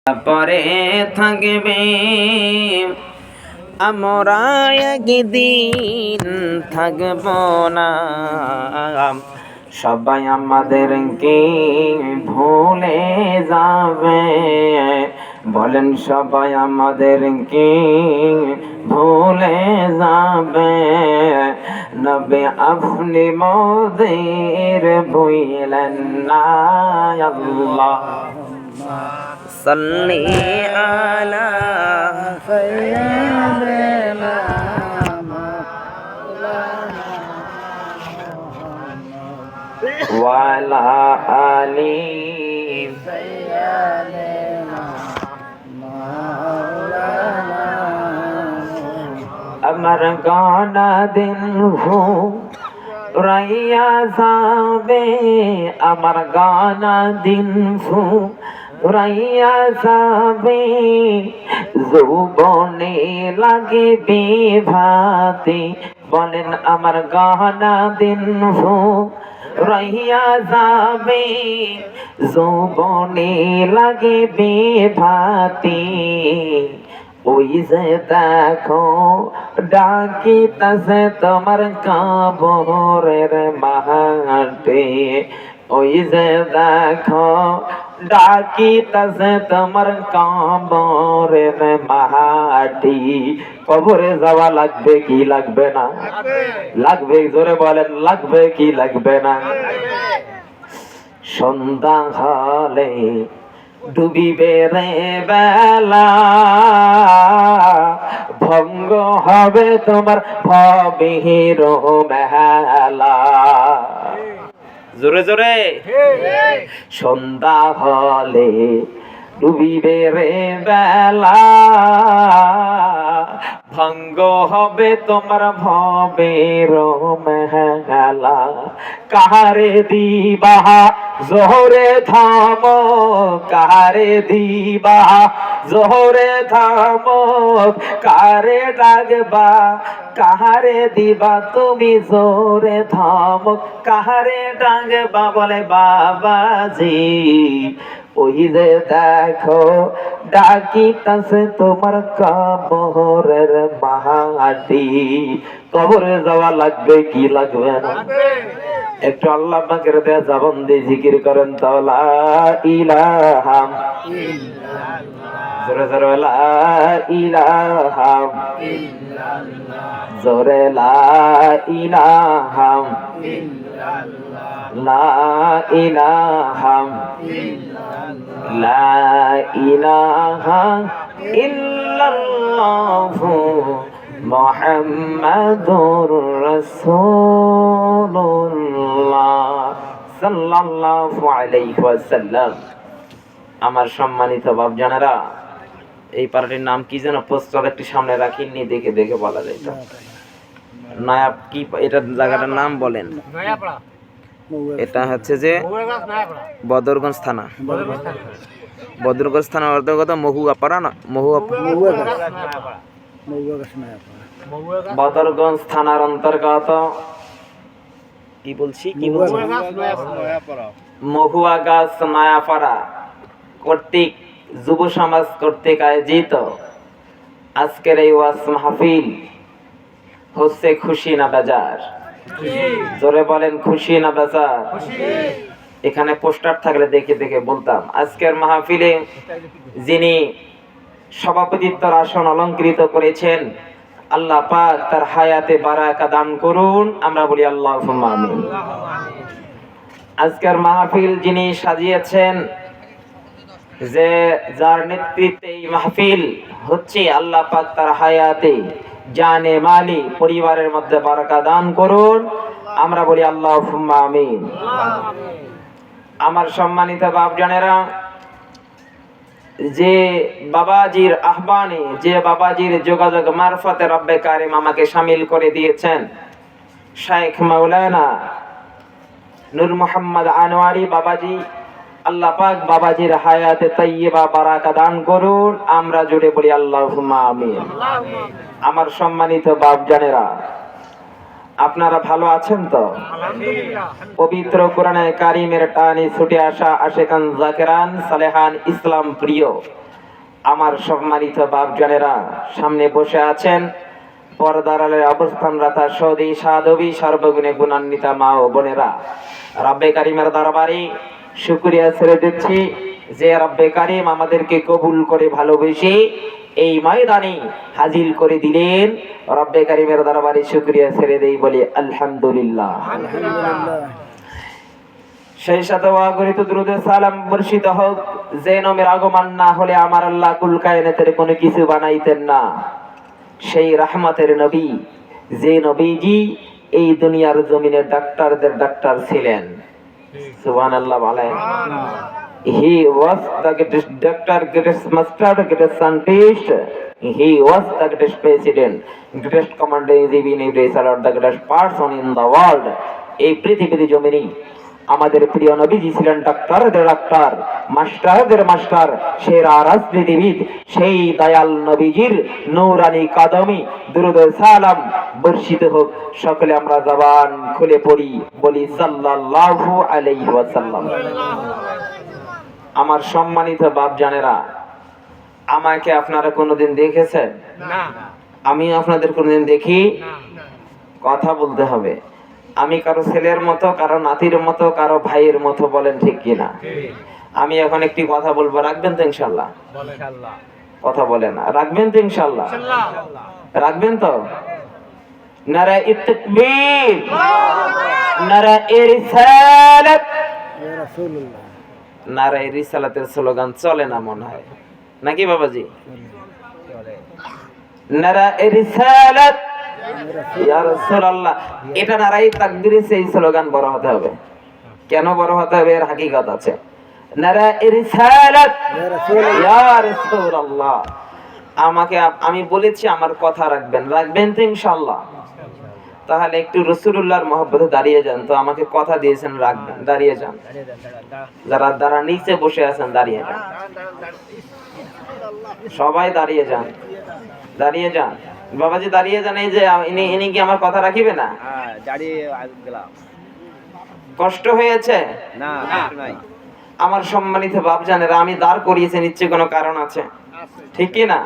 পরে থাকবে আমরা একদিন থাকব না। সবাই আমাদেরকে ভুলে যাবে, বলেন সবাই আমাদেরকে ভুলে যাবে। নবী আপনি মোদের ভুলেন না। আল্লাহ সাল্লি আলা সাইয়্যিদিনা ওয়া আলা আলি সাইয়্যিদিনা মাওলানা। আমার গানা দিন রাইয়া যাবে, আমার গানা দিন রাইয়া যাবে। যৌবনে লাগে বিভাতি, বলেন আমার গানা দিন রাইয়া যাবে। যৌবনে লাগে বিভাতি, ওই যে দেখো ডাকিতেছে তোমার কবরের মাঠে। ওই যে দেখো ডাকিতেছে তোমার কবরের মাটি। কবরে যাওয়া লাগবে কি লাগবে না? লাগবে, জোরে বলেন লাগবে কি লাগবে না? সন্ধ্যা হলে ডুবিবে রে বেলা, ভঙ্গ হবে তোমার ভবের মেলা। জোরে জোরে সন্ধ্যা হলে ডুবিবে রে বেলা, ভঙ্গ হবে তোমার ভবের মেলা। কাহারে দিবা জোহরে থাম, কাহারে দিবা জোহরে থাম, কারে ডাকবা কাহারে দিবা তুমি জোরে থাম, কাহারে ডাকবা বলে বাবাজি। ওই যে দেখো ডাকিতেছে তোমার কবরের মাটি। কবরে যাওয়া লাগবে কি লাগবে না? একটু আল্লাহ পাকের দেয়া জবান দিয়ে জিকির করেন তো লা ইলাহা ইল্লাল্লাহ, জোরে জোরে লা ইলাহা ইল্লাল্লাহ, জোরে লা ইলাহা ইল্লাল্লাহ, লা ইলাহা ইল্লাল্লাহ, লা ইলাহা ইল্লাল্লাহ মুহাম্মাদুর রাসূলুল্লাহ সাল্লাল্লাহু আলাইহি ওয়াসাল্লাম। আমার সম্মানিত বাপজানেরা, এই পার্টির নাম কি যেন? পোস্টার একটি সামনে রাখিনি, দেখে দেখে বলা যায় তো। নয়া কি এটা জায়গাটার নাম বলেন? এটা হচ্ছে যে বদরগঞ্জ থানা। বদরগঞ্জ থানার অন্তর্গত মহুয়াপাড়া না, বদরগঞ্জ থানার অন্তর্গত কি বলছি কি বলছি মহুয়াগাছ নয়াপাড়া কর্তৃক যুব সমাজ কর্তৃক আয়োজিত আজকের এই ওয়াজ মাহফিল হচ্ছে খুশি না বেজার? জোরে বলেন খুশি না বেজার? এখানে পোস্টার থাকলে দেখে দেখে বলতাম। আজকের মাহফিলে যিনি সভাপতিত্বের আসন অলংকৃত করেছেন, আল্লাহ পাক তার হায়াতে বারাকা দান করুন, আমরা বলি আল্লাহুম্মা আমিন। আজকের মাহফিল যিনি সাজিয়েছেন, যে যার নেতৃত্বে এই মাহফিল হচ্ছে, আল্লাহ পাক তার হায়াতে জানে মালি পরিবারের মধ্যে বারাকা দান করুন, আমরা বলি আল্লাহুম্মা আমিন। আমার সম্মানিত বাপজানেরা, যে বাবাজির আহ্বানে, যে বাবাজির যোগাযোগ মারফতে রব্বে কারিম আমাকে শামিল করে দিয়েছেন, শেখ মাওলানা নূর মোহাম্মদ আনোয়ারি বাবাজি, আল্লাহ পাক বাবাজির হায়াতে তাইয়্যিবা বারাকা দান করুন, আমরা জুড়ে বলি আল্লাহুম্মা আমিন। আমার সম্মানিত বাপজানেরা, আপনারা ভালো আছেন তো? পবিত্র কোরআনে কারিমের টানে ছুটে আসা আশেকান জাকেরান সালেহান ইসলাম প্রিয় আমার সম্মানিত বাপজানেরা, সামনে বসে আছেন পর্দার আড়ালে অবস্থানরত সৌদি সাধবী সর্বগুণে গুণান্বিতা মা ও বোনেরা, রব্বে কারিমের দরবারে শুকরিয়া ছেড়ে দিচ্ছি যে রব্বে কারিম আমাদেরকে কবুল করে ভালোবেসে এই ময়দানে হাজির করে দিলেন। রব্বে কারিমের দরবারে শুকরিয়া ছেড়ে দেই, বলি আলহামদুলিল্লাহ। সেই সাথে অগণিত দুরূদ সালাম বর্ষিত হোক যে নবীর আগমন না হলে আমার আল্লাহ কুল কায়নাতের কোনো কিছু বানাইতেন না। সেই রাহমাতের নবী, যে নবীজি এই দুনিয়ার জমিনে ডাক্তারদের ডাক্তার ছিলেন। সুবহানাল্লাহ বলেন। He was the greatest doctor, greatest master, greatest scientist. He was the greatest president, greatest commander in the universe, the greatest person in the world. এই পৃথিবীর জমিনে আমাদের প্রিয় নবীজি ছিলেন ডাক্তারদের ডাক্তার, মাস্টারদের মাস্টার, সেরা রাজনীতিবিদ। সেই দয়াল নবীজির নূরানি কদমে দুরূদ সালাম বর্ষিত হোক। সকলে আমরা জবান খুলে পড়ি, বলি সাল্লাল্লাহু আলাইহি ওয়াসাল্লাম। আমার সম্মানিত বাপজানেরা, আমাকে আপনারা কোনোদিন দেখেছেন? আমি আপনাদের কোনোদিন দেখি? কথা বলতে হবে। আমি কারো ছেলের মতো, কারো নাতির মতো, কারো ভাইয়ের মতো, বলেন ঠিক কিনা? আমি এখন একটি কথা বলবো, রাখবেন তো ইনশাল্লাহ? কথা বলে না, রাখবেন তো ইনশাল্লাহ? রাখবেন তো? নারায়ে তাকবীর, নারায়ে রিসালাত। নারায়ে রিসালাতের স্লোগান চলে না মনে হয়, নাকি বাবাজি? নারায়ে রিসালাত ইয়া রাসূলুল্লাহ, এটা নারায়ে তাকবীরের সেই স্লোগান বড় হতে হবে। কেন বড় হতে হবে এর হাকিকত আছে। নারায়ে রিসালাত ইয়া রাসূলুল্লাহ। আমি বলেছি আমার কথা রাখবেন, রাখবেন তো ইনশাআল্লাহ? তাহলে একটু রাসূলুল্লাহর মহব্বতে দাঁড়িয়ে যান তো। আমাকে কথা দিয়েছেন রাখবেন, দাঁড়িয়ে যান। যারা নিচে বসে আছেন দাঁড়িয়ে যান, সবাই দাঁড়িয়ে যান, দাঁড়িয়ে যান। বাবাজি দাঁড়িয়ে যান। এই যে ইনি কি আমার কথা রাখিবে না? কষ্ট হয়েছে? না, আমার সম্মানিত বাপজানেরা, আমি দাঁড় করিয়েছি নিশ্চয়ই কোনো কারণ আছে, ঠিক কি না?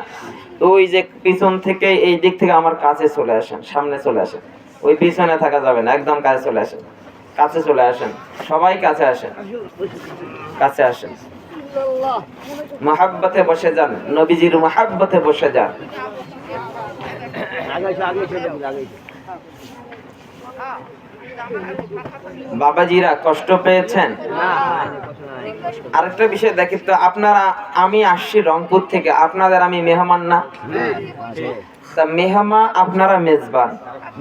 তো ওই যে পিছন থেকে এই দিক থেকে আমার কাছে চলে আসেন, সামনে চলে আসেন। ওই পিছনে থাকা যাবে না, একদম কাছে চলে আসেন, কাছে চলে আসেন, সবাই কাছে আসেন, কাছে আসেন। মহাব্বতে বসে যান, নবীজির মহাব্বতে বসে যান। বাবাজিরা কষ্ট পেয়েছেন? আরেকটা বিষয় দেখি তো, আপনারা, আমি আসছি রংপুর থেকে, আপনাদের আমি মেহমান না? তা মেহমান, আপনারা মেজবান,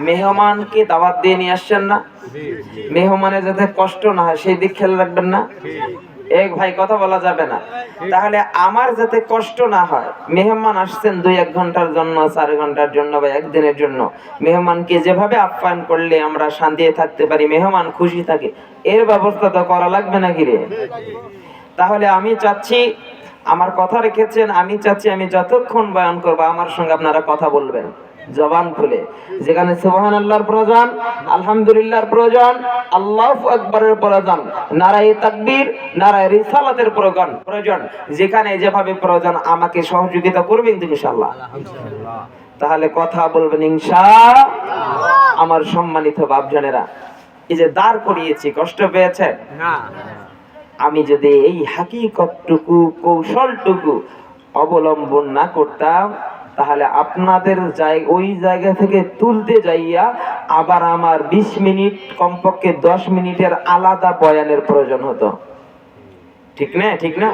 মেহমানকে দাওয়াত দিয়ে নিয়ে আসছেন না? মেহমানের যাতে কষ্ট না হয় সেই দিক খেয়াল রাখবেন না? এক ভাই কথা বলা যাবে না। তাহলে আমার যাতে কষ্ট না হয়, মেহমান আসছেন 2-1 ঘন্টার জন্য, 4 ঘন্টার জন্য বা একদিনের জন্য, মেহমানকে যেভাবে আপ্যায়ন করলে আমরা শান্তিতে থাকতে পারি, মেহমান খুশি থাকে, এর ব্যবস্থা তো করা লাগবে নাকি রে? তাহলে আমি চাচ্ছি, আমার কথা রেখেছেন, আমি চাচ্ছি আমি যতক্ষণ বয়ান করবো আমার সঙ্গে আপনারা কথা বলবেন জবান খুলে। যেখানে সুবহানাল্লাহর প্রয়োজন, আলহামদুলিল্লাহর প্রয়োজন, আল্লাহু আকবারের প্রয়োজন, নারায়ে তাকবীর, নারায়ে রিসালাতের প্রয়োজন, যেখানে যেভাবে প্রয়োজন আমাকে সহযোগিতা করবেন ইনশাআল্লাহ। তাহলে কথা বলবেন ইনশাআল্লাহ। আমার সম্মানিত বাপজানেরা, এই যে দাঁড় করিয়েছি, কষ্ট পেয়েছেন? না। আমি যদি এই হাকিকতটুকু, কৌশলটুকু অবলম্বন না করতাম, তাহলে আপনাদের ওই জায়গা থেকে তুলতে যাইয়া আবার আমার 20 মিনিট, কমপক্ষে 10 মিনিটের আলাদা বয়ানের প্রয়োজন হতো, ঠিক না? ঠিক না?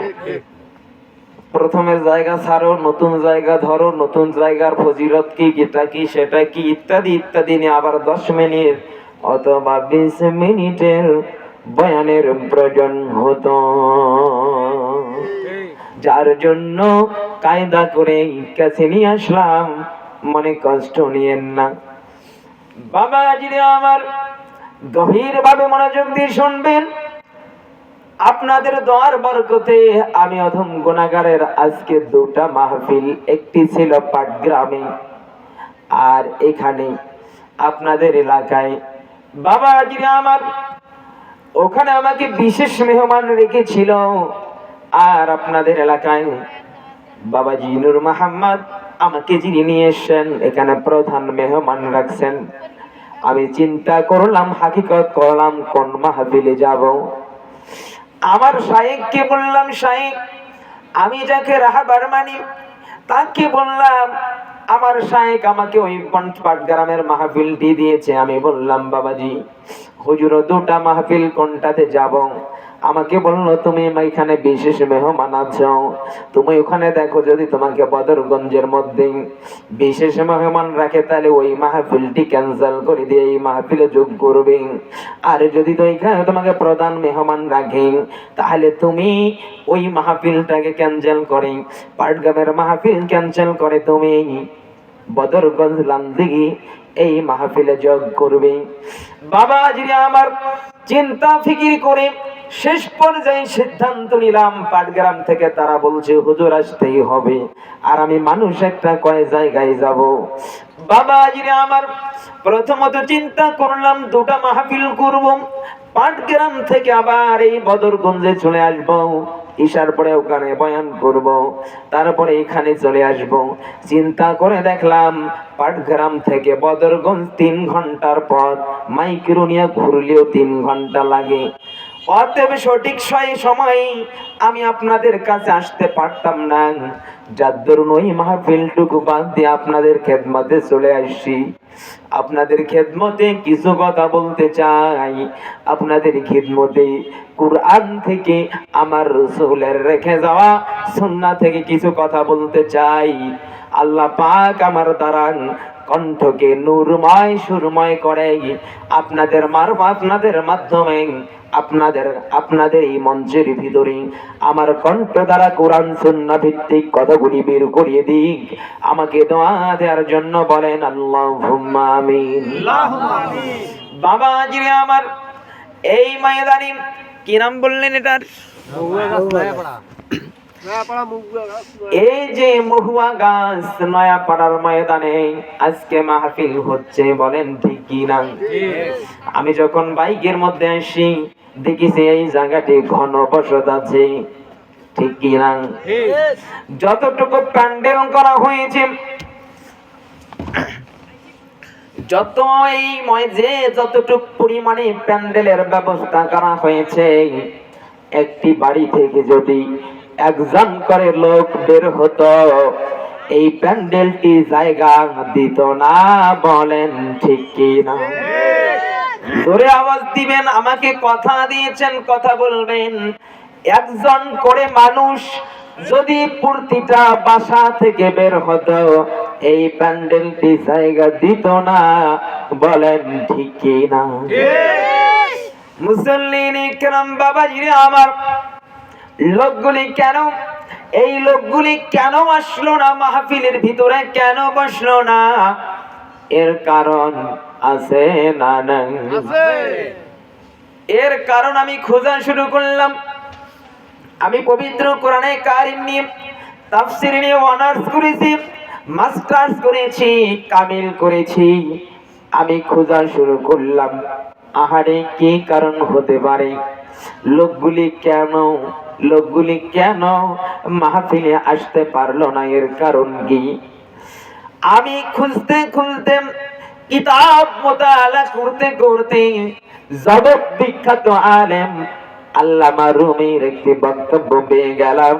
প্রথমের জায়গা ছাড়ো, নতুন জায়গা ধরো, নতুন জায়গার ফজিলত কি, এটা কি, সেটা কি, ইত্যাদি ইত্যাদি নিয়ে আবার 10 মিনিট অথবা 20 মিনিটের বয়ানের প্রয়োজন হতো। যার জন্য কায়দা করে কাছে নিয়ে আসলাম, মনে কষ্ট নিয়েন না। বাবাজিরা আমার, গভীর ভাবে মনোযোগ দিয়ে শুনবেন। আপনাদের দোয়ার বরকতে আমি অধম গুনাহগারের আজকে 2টা মাহফিল, একটি ছিল পাটগ্রামে আর এখানে আপনাদের এলাকায়। বাবাজিরা আমার, ওখানে আমাকে বিশেষ মেহমান রেখেছিল, আর আপনাদের এলাকায় বাবাজি নূর মোহাম্মদ আমাকে যিনি নিয়ে এসেছেন এখানে প্রধান মেহমান রাখছেন। আমি চিন্তা করলাম, হাকিকত করলাম কোন মাহফিলে যাব। আমার শায়েখকে বললাম, শায়েখ আমি যাকে রাহাবার মানি তাকে বললাম, আমার শায়েখ আমাকে ওই পাটগ্রামের মাহফিলটি দিয়েছে। আমি বললাম, বাবাজি হুজুর দুটা মাহফিল কোনটাতে যাব? আমাকে বললো, তুমি এখানে বিশেষ মেহমান আছো, তুমি ওখানে দেখো, যদি তোমাকে বদরগঞ্জের মধ্যে বিশেষ মেহমান রাখে তাহলে ওই মাহফিলটি ক্যান্সেল করে দিয়ে এই মাহফিলে যোগ করবে। আর যদি তো এখানে তোমাকে প্রধান মেহমান রাখে তাহলে তুমি ওই মাহফিলটাকে ক্যান্সেল করে, পাটগ্রামের মাহফিল ক্যান্সেল করে তুমি বদরগঞ্জ লামদিঘি এই মাহফিলে যোগ করবে। বাবাজি আমার চিন্তা ফিকির করে শেষ পর্যায়ে সিদ্ধান্ত নিলাম, পাটগ্রাম থেকে তারা বলছে হুজুর আসতেই হবে, আর আমি মানুষ একটা কয় জায়গায় যাব। বাবাজি আমার প্রথমত চিন্তা করলাম দুটা মাহফিল করব, পাটগ্রাম থেকে আবার এই বদরগঞ্জে চলে আসব, ঈশার পরে ওখানে বয়ান করব, তারপরে এখানে চলে আসব। চিন্তা করে দেখলাম পাটগ্রাম থেকে বদরগঞ্জ 3 ঘন্টার পথ, মাইক্রো নিয়ে ঘুরলেও 3 ঘন্টা লাগে। অতএব সঠিক সময় আমি আপনাদের কাছে আসতে পারতাম না, যার দরুন ওই মাহফিলটুকু বাদ দিয়ে আপনাদের খেদমতে চলে আসছি। আপনাদের খেদমতে কিছু কথা বলতে চাই, আপনাদের খেদমতে কুরআন থেকে আমার রাসূলের রেখে যাওয়া সুন্নাহ থেকে কিছু কথা বলতে চাই। আল্লাহ পাক আমার দ্বারা কণ্ঠকে নূরময় সুরময় করে আপনাদের মাধ্যমে আপনাদের এই মঞ্চের ভিতরে আমার কণ্ঠ দ্বারা কোরআন সুন্নাহ ভিত্তিক কথাগুলি বের করিয়ে দিক। আমাকে দোয়া দেওয়ার জন্য বলেন আল্লাহুম্মা আমিন। বাবাজি আমার এই ময়দানে কি নাম বললেন এটার? এই যে মহুয়া গাছ নয়াপাড়ার ময়দানে আজকে মাহফিল হচ্ছে, বলেন ঠিক কি না? আমি যখন বাইকের মধ্যে আসি দেখেছি এই জায়গাটি ঘন বসত আছে, ঠিক কি না? যতটুকু প্যান্ডেল করা হয়েছে, যতটুকু পরিমাণে প্যান্ডেলের ব্যবস্থা করা হয়েছে, একটি বাড়ি থেকে যদি একজন করে লোক বের হতো এই প্যান্ডেলটি জায়গা দিত না, বলেন ঠিক কি না? জোরে আওয়াজ দিবেন, আমাকে কথা দিয়েছেন, কথা বলবেন। একজন করে মানুষ যদি প্রতিটা বাসা থেকে বের হতো এই প্যান্ডেলটি জায়গা দিত না, বলেন ঠিক কি না? মুসল্লিন ইকরাম বাবাজিরা আমার, এই লোকগুলি কেন আসলো না মাহফিলের ভিতরে, কেন বসলো না? এর কারণ আছে না নাই? এর কারণ আমি খোঁজা শুরু করলাম। আমি পবিত্র কোরআনে কারিম নিয়ে তাফসীর নিয়ে অনার্স করেছি, মাস্টার্স করেছি, কামিল করেছি। আমি খোঁজা শুরু করলাম, আহারে কি কারণ হতে পারে? লোকগুলি কেন মাহফিলে আসতে পারলো না? এর কারণ কি? আমি খুঁজতে কিতাব মুতালা করতে জগৎ বিখ্যাত আলেম আল্লামা রুমির একটি বক্তব্য পেয়ে গেলাম।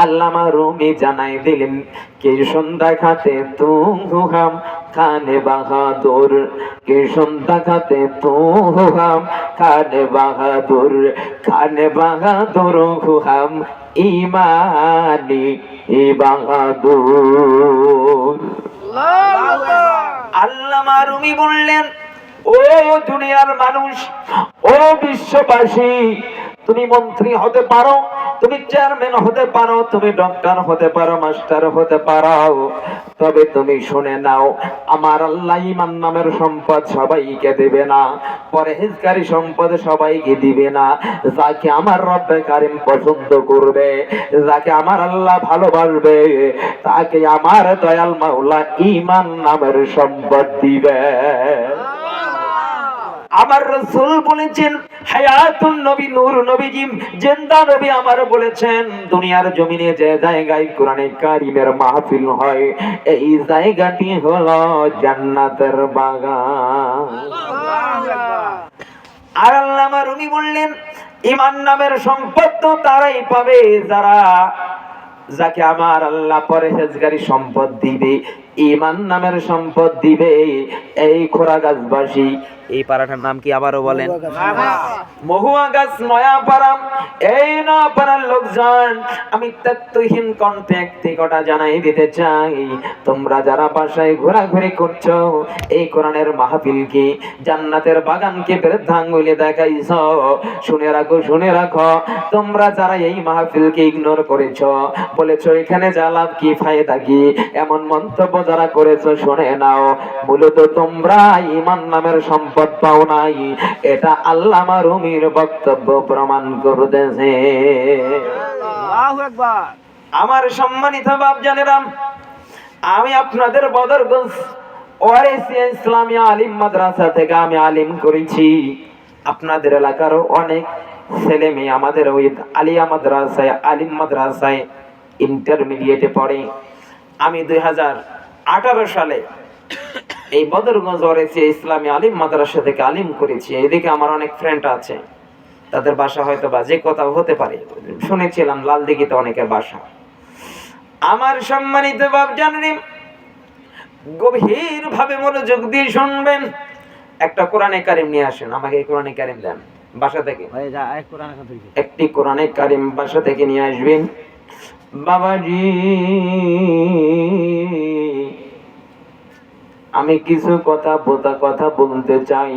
আল্লামা রুমি জানাই দিলেন, কে সন্ধ্যা খাতে তুম হুহাম খানে বাহাদুর, কে সন্ধ্যা খাতে তুম হুহাম খানে বাহাদুর হুহাম ইমানি বাহাদুর। আল্লামা রুমি বললেন, ও দুনিয়ার মানুষ, ও বিশ্ববাসী, তুমি মন্ত্রী হতে পারো, তুমি চেয়ারম্যান হতে পারো, তুমি ডক্টর হতে পারো, মাস্টার হতে পারো, তবে তুমি শুনে নাও, আমার আল্লাহ ঈমান নামের সম্পদ সবাইকে দেবে না, পরহেজগারি সম্পদ সবাইকে দিবে না। যাকে আমার রব্বে কারিম পছন্দ করবে, যাকে আমার আল্লাহ ভালোবাসবে, তাকে আমার দয়াল মাওলা ঈমান নামের সম্পদ দিবে। আমার রাসূল বলেছেন, হায়াতুন নবী নূর নবীজি জিন্দা নবী আমার বলেছেন, দুনিয়ার জমিনে যে জায়গায় কোরআনে কারীমের মাহফিল হয় এই জায়গাটি হলো জান্নাতের বাগান। আর আল্লামা রুমি বললেন, ঈমান নামের সম্পদ তো তারাই পাবে যাকে আমার আল্লাহ পরহেজগারী সম্পদ দিবে, ঈমান নামের সম্পদ দিবে এই খোরাগাছবাসী। এই পাড়াটার নাম কি আবারও বলেন? মহুয়া গাছ নয়াপাড়া। এই নয়াপাড়ার লোকজন, আমি তত্ত্বহীন কণ্ঠে একটি কথা জানাই দিতে চাই, তোমরা যারা বাসায় ঘোরাঘুরি করছো এই কোরআনের মাহফিলকে জান্নাতের বাগানকে বৃদ্ধাঙ্গুলে দেখাইছ, শুনে রাখো, তোমরা যারা এই মাহফিলকে ইগনোর করেছো, বলেছো এখানে যা লাভ কি ফায়দা কি, এমন মন্তব্য যারা করেছো, শুনে নাও, মূলত তোমরা ঈমান নামের সম্পদ পাও নাই। এটা আল্লামা রুমির বক্তব্য প্রমাণ করতেছে। আল্লাহু আকবার। আমার সম্মানিত বাপজানেরা, আমি আপনাদের বদরগঞ্জ ওয়ারিসিয়া ইসলামিয়া আলিম মাদ্রাসা থেকে আমি আলিম করেছি। আপনাদের এলাকারও অনেক ছেলে মেয়ে আমাদের ওই আলিয়া মাদ্রাসায় আলিম মাদ্রাসায় ইন্টারমিডিয়েটে পড়ে। আমি 2018 সালে এই বদরগঞ্জ ওয়ারিসিয়া ইসলামী আলিম মাদ্রাসা থেকে আলিম করেছি। এদিকে আমার অনেক ফ্রেন্ড আছে, তাদের বাসা হয়তো বা যে কোথাও হতে পারে, শুনেছিলাম লালদিঘিতে অনেকের বাসা। আমার সম্মানিত বাপজানেরা, গভীর ভাবে মনোযোগ দিয়ে শুনবেন। একটা কোরআনে কারিম নিয়ে আসেন, আমাকে কোরআনে কারিম দেন বাসা থেকে, একটি কোরআনে কারিম বাসা থেকে নিয়ে আসবেন। বাবাজি, আমি কিছু কথা বলতে চাই,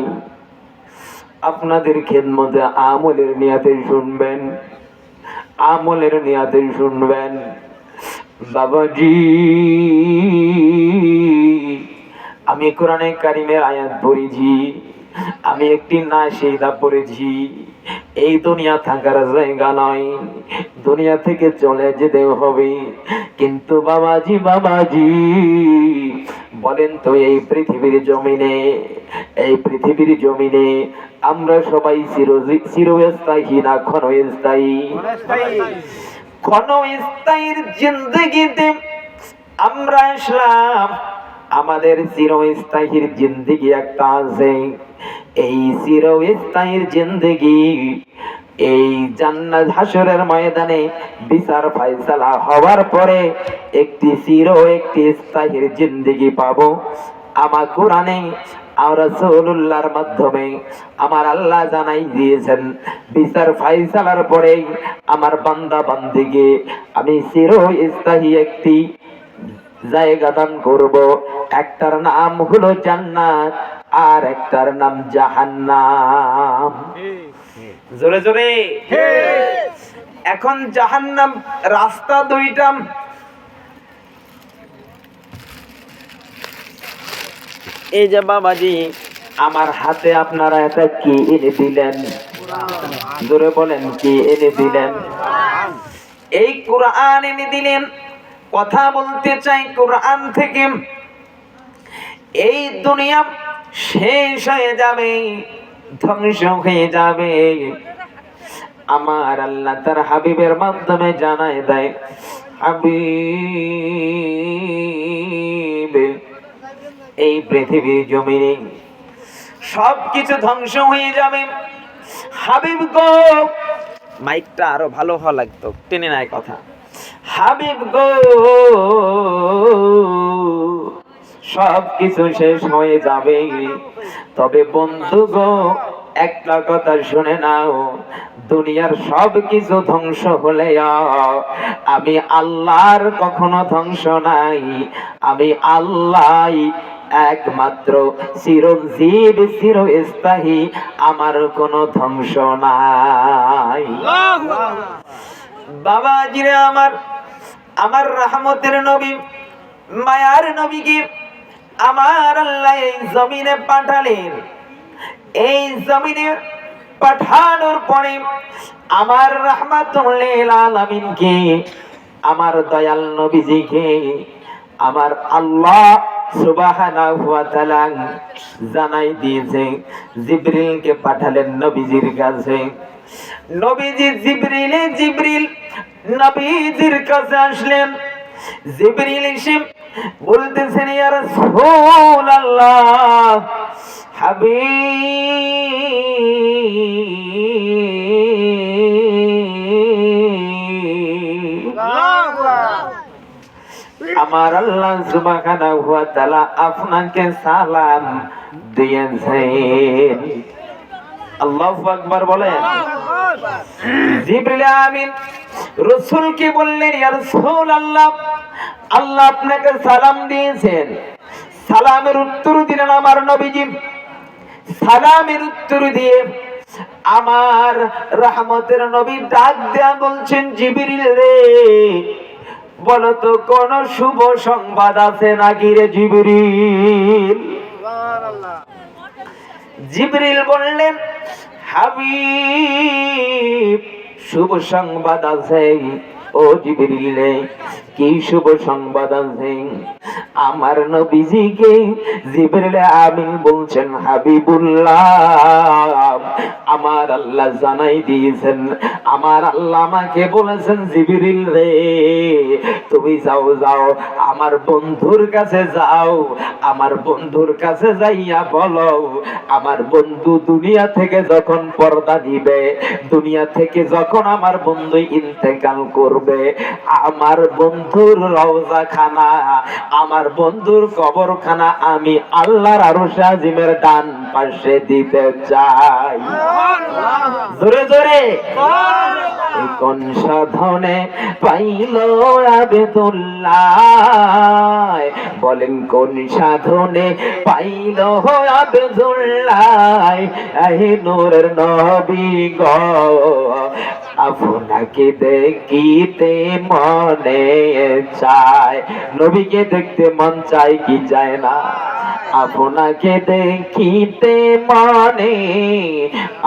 আপনাদের খেদমতে আমলের নিয়াতে শুনবেন, আমলের নিয়াতে শুনবেন। বাবাজি, আমি কোরআনে কারিমের আয়াত পড়েছি, আমি একটি নাশিদা পড়েছি। এই দুনিয়া থাকার জায়গা নয়, দুনিয়া থেকে চলে যেতে হবে। কিন্তু বাবাজি বলেন তো, এই পৃথিবীর জমিনে আমরা সবাই চিরস্থায়ী না ক্ষণস্থায়ী? ক্ষণস্থায়ীর জিন্দেগিতে আমরা আসলাম, আমাদের চিরস্থায়ীর জিন্দেগি একটা আছে। এই চিরস্থায়ীর জিন্দেগি এই জান্নাত হাসরের ময়দানে বিচার ফায়সালা হওয়ার পরে একটি স্থায়ীর জিন্দেগি পাবো। আমার কোরআনে আর রাসূলুল্লাহর মাধ্যমে আমার আল্লাহ জানাই দিয়েছেন, বিচার ফায়সালার পরে আমার বান্দা বান্দিকে আমি চিরস্থায়ী একটি জায়গা দান করব। একটার নাম হলো জান্নাত, আর একটার নাম জাহান্নাম। জোরে জোরে। এখন জাহান্নাম রাস্তা দুইটা। এই যে বাবাজি, আমার হাতে আপনারা এটা কি এনে দিলেন? জোরে বলেন, কি এনে দিলেন? এই কোরআন এনে দিলেন। কথা বলতে চাই কোরআন থেকে। এই দুনিয়া শেষ হয়ে যাবে, ধ্বংস হয়ে যাবে। আমার আল্লাহ তার হাবিবের মাধ্যমে জানায় দেয়, হাবিব, এই পৃথিবীর জমিনে সবকিছু ধ্বংস হয়ে যাবে। হাবিব গো, মাইকটা আরো ভালো হওয়া লাগতো, টেনে নাই কথা। হাবিব গো, সবকিছু শেষ হয়ে যাবে, তবে বন্ধু গো একটা কথা শুনে নাও, দুনিয়ার সবকিছু ধ্বংস হলে আমি আল্লাহর কখনো ধ্বংস নাই। আমি আল্লাহ একমাত্র চিরঞ্জীব, চিরস্থায়ী, আমার কোনো ধ্বংস নাই। বাবাজিরে, আমার রহমতের নবী, মায়ার নবীকে আমার আল্লাহ এই জমিনে পাঠালেন। এই জমিনে পাঠানোর পরে আমার রাহমাতুল লিল আলামিনকে, আমার দয়াল নবীজিকে আমার আল্লাহ সুবহানাহু ওয়া তাআলা জানাই দিয়েছে, জিবরিলকে পাঠালেন নবীজির কাছে। নবীজি জিবরিল নবীজির কাছে আসলেন। জিবরিল এসে বলতেছেন, ইয়া রাসূলুল্লাহ, হাবিব, আমার আল্লাহ সুবহানাহু ওয়া তাআলা আপনাকে সালাম দিয়েছেন। আল্লাহু আকবার বলেন। জিবরিল আমিন রাসূলকে বললেন, ইয়া রাসূলুল্লাহ, আল্লাহ আপনাকে সালাম দিয়েছেন। সালামের উত্তর দিলেন আমার নবীজি। সালামের উত্তর দিয়ে আমার রহমতের নবী ডাক দেয়া বলছেন, জিবরিল রে, বলো তো কোন শুভ সংবাদ আছে নাকি রে জিবরিল? জিবরিল বললেন, হাবিব, শুভ সংবাদ আছে। ও জিবরিল রে, কি শুভ সংবাদ আছে? আমার নবীজিকে জিবরিল আমিন বলছেন, হাবিবুল্লাহ, আমার আল্লাহ জানাই দিয়েছেন, আমার আল্লাহ আমাকে বলেছেন, জিবরিল রে, তুমি যাও আমার বন্ধুর কাছে যাও, আমার বন্ধুর কাছে যাইয়া বলো, আমার বন্ধু দুনিয়া থেকে যখন পর্দা দিবে, দুনিয়া থেকে যখন আমার বন্ধু ইন্তেকাল করবে, আমার বন্ধুর রওজা খানা, আমার বন্ধুর কবরখানা আমি আল্লাহর আরশে আজিমের ডান পাশে দিতে চাই। জোরে জোরে কোন সাধনে পাইল আবেদুল্লাহ, বলেন কোন সাধনে পাইল আবেদুল্লাহ, এই নূরের নবী গো, আপনাকে দেখিতে মনে চায়। নবীকে দেখতে মন চায় কি চায় না? আপনাকে দেখিতে মনে,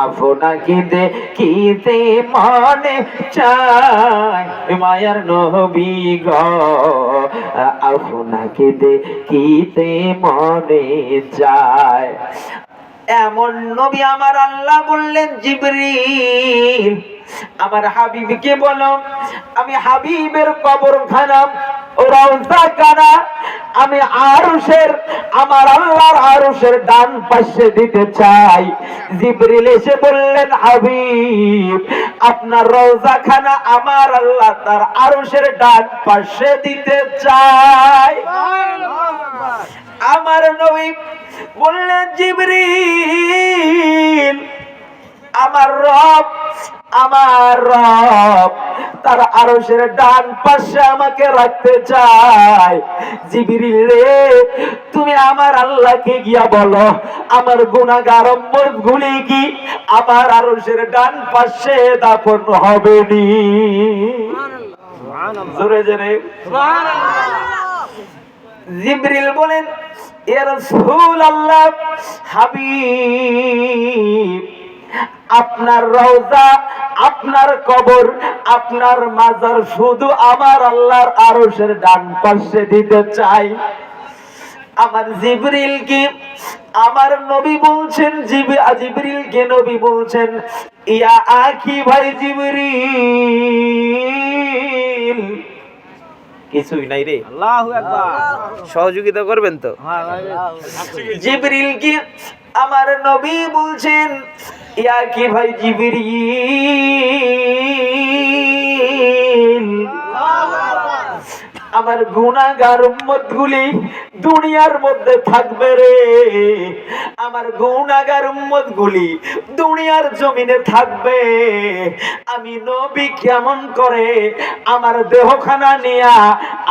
আপনাকে দেখিতে মনে চায়, মায়ার নবী গো, আপনাকে দেখিতে মনে চায়। এমন নবী আমার আল্লাহ বললেন, জিবরিল, আমার হাবিবকে বলো, আমি হাবিবের কবরখানা, রওজা খানা আমি আরশের, আমার আল্লাহর আরশের ডান পাশে দিতে চাই। জিবরিল এসে বললেন, হাবিব, আপনার রওজা খানা আমার আল্লাহ তার আরশের ডান পাশে দিতে চাই। আমার নবী বললেন, জিবরিল, আমার রব তার আরশের ডান পাশে আমাকে রাখতে চায়। জিবরিল রে, তুমি আমার আল্লাহকে গিয়া বলো, আমার গুনাহগার উম্মতগুলি কি আমার আরশের ডান পাশে দাফন হবে নি? জোরে জোরে সুবহানাল্লাহ। জিবরিল বলেন, ইয়া রাসূলুল্লাহ, হাবিব, আপনার রওজা, আপনার কবর, আপনার মাজার শুধু আমার আল্লাহর আরশের ডান পাশে দিতে চাই। আমার জিবরিল কি আমার নবী বলছেন, জিবরিলকে নবী বলছেন, ইয়া আখি ভাই জিবরিল, কিছুই নাই রে, আল্লাহু আকবার, সহযোগিতা করবেন তো? জিবরিল কি আমার নবী বলছেন, ইয়া কি ভাই জিবরিল, আমার গুনাহগার উম্মতগুলি দুনিয়ার মধ্যে থাকবে রে, আমার গুনাহগার উম্মতগুলি দুনিয়ার জমিনে থাকবে। আমি নবী কেমন করে আমার দেহখানা নিয়া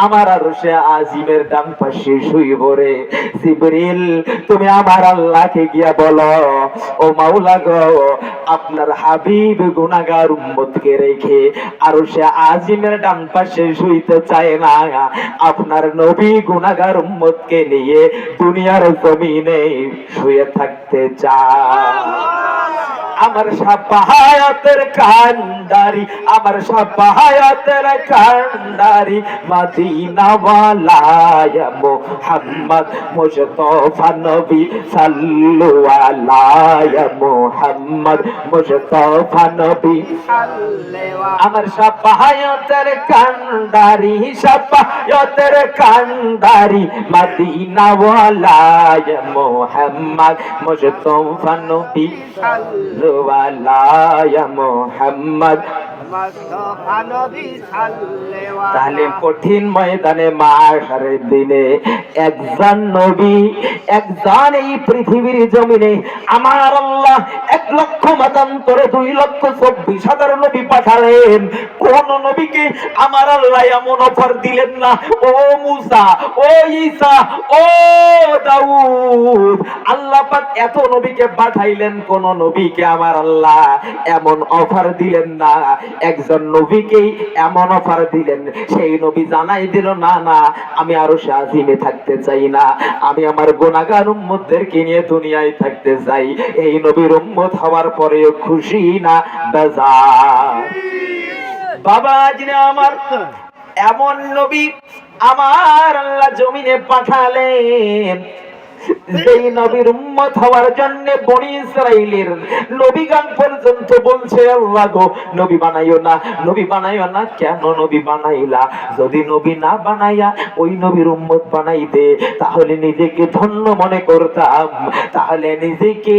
আমার আরশে আজিমের ডান পাশে শুইব রে? জিবরিল, তুমি আমার আল্লাহকে গিয়া বলো, ও মাওলা গো, আপনার হাবিব গুনাহগার উম্মতকে রেখে আরশে আজিমের ডান পাশে শুইতে চায় না, আপনার নবী গুনাহগার উম্মতকে নিয়ে দুনিয়ার জমিনে শুয়ে থাকতে চায়। আমার সাফায়াতের কান্ডারি, আমার সাফায়াতের কান্ডারি মদিনা ওয়ালা ইয়া মুহাম্মদ মুস্তাফা নবী সাল্লু আলা ইয়া মুহাম্মদ মুস্তাফা নবী। আমার সাফায়াতের কান্ডারি, সাফায়াতের কান্ডারি মদিনা ওয়ালা ইয়া মুহাম্মদ মুস্তাফা নবী সাল্লু আলা ইয়া মুহাম্মদ। তাহলে কঠিন ময়দানে মাশারের দিনে একজন নবী, একজন এই পৃথিবীর জমিনে আমার আল্লাহ 1,00,000 মতান্তরে 2,24,000 নবী পাঠালেন। কোন নবীকে আমার আল্লাহ এমন অফার দিলেন না, ও মুসা, ও ঈসা, ও দাউদ। আল্লাহ পাক এত নবীকে পাঠাইলেন, কোন নবীকে আমার আল্লাহ এমন অফার দিলেন না। একজন নবীকেই এমন অফার দিলেন, সেই নবী জানাই দিল, না না, আমি আরো শাহিমে থাকতে চাই না, আমি আমার গুনাহগার উম্মতদেরকে নিয়ে দুনিয়ায় থাকতে চাই। এই নবীর উম্মত হওয়ার পরেও খুশি না বেজার? বাবা আজকে আমার এমন নবী আমার আল্লাহ জমিনে পাঠালেন, যেই নবীর উম্মত হওয়ার জন্য বনি ইসরাইলের নবীগণ পর্যন্ত বলছে, আল্লাহ গো নবী বানাইও না, নবী বানাইও না। কেন নবী বানাইলা? যদি নবী না বানাইয়া ওই নবীর উম্মত বানাইতে, তাহলে নিজেকে ধন্য মনে করতাম, তাহলে নিজেকে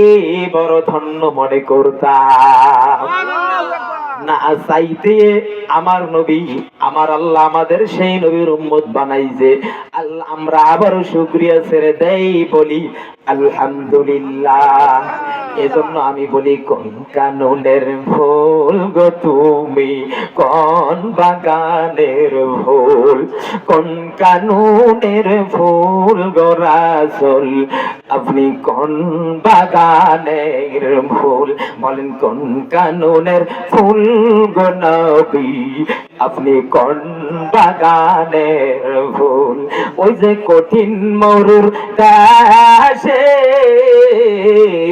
বড় ধন্য মনে করতাম। না চাইতে আমার নবী, আমার আল্লাহ আমাদের সেই নবীর উম্মত বানাইছে। আল্লাহ আমরা আবারও শুকরিয়া ছেড়ে দেই, বলি আলহামদুলিল্লাহ। এজন্য আমি বলি, কোন কাননের ফুল গো তুমি, কোন বাগানের ফুল, কোন কাননের ফুল গো রাসূল, আপনি কোন বাগানের ফুল? বলেন কোন কাননের ফুল গো নবী, আপনি কোন বাগানের ফুল? ওই যে কঠিন মরুর দেশে,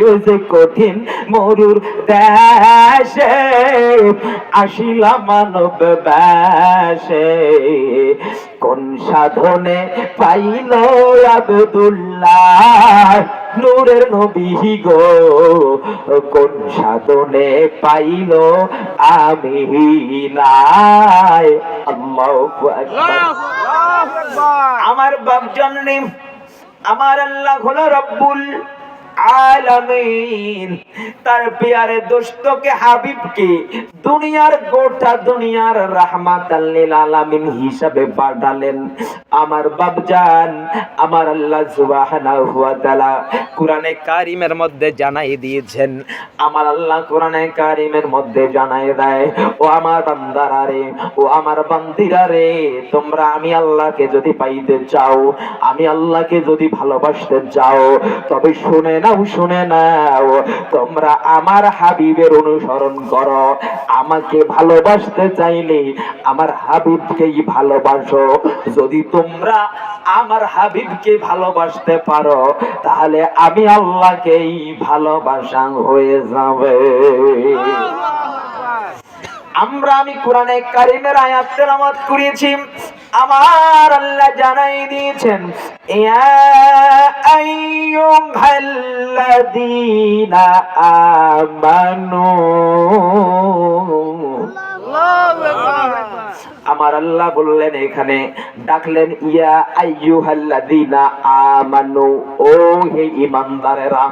ওই যে কঠিন মরুর দেশে আসিলা মানব বেশে, কোন সাধনে পাইল আব্দুল্লাহ নূরের নবী গো, কোন সাধনে পাইল আমিনায়। আল্লাহু আকবার। আমার বাপ জন্মে আমার আল্লাহ হলো রব্বুল আলামিন, তার প্যারে দোস্তকে হাবিবকে দুনিয়ার গোটা দুনিয়ার রাহমাতাল লিল আলামিন হিসাবে পাঠালেন। আমার বাপজান আমার আল্লাহ সুবহানাহু ওয়া তাআলা কোরআনে কারীমের মধ্যে জানাই দিয়েছেন, আমার আল্লাহ কোরআনে কারীমের মধ্যে জানাই দেয়, ও আমার বান্দারা রে, ও আমার বান্দিরা রে, তোমরা আমি আল্লাহকে যদি পাইতে চাও, আমি আল্লাহকে যদি ভালোবাসতে চাও, তবে শুনে নাও, শুনে নাও, তোমরা আমার হাবিবের অনুসরণ করো। আমাকে ভালোবাসতে চাইলে আমার হাবিবকেই ভালোবাসো। যদি তোমরা আমার হাবিবকে ভালোবাসতে পারো, তাহলে আমি আল্লাহকেই ভালোবাসা হয়ে যাবে। আমি কোরআনে কারীমের আয়াত তেলাওয়াত করেছি, আমার আল্লাহ জানাই দিয়েছেন, ইয়া আইয়ুহাল্লাযীনা আমানু। আমার আল্লাহ বললেন, এখানে ডাকলেন ইয়া আইয়ুহাল্লাযীনা আমানু, ও হে ঈমানদারেরা।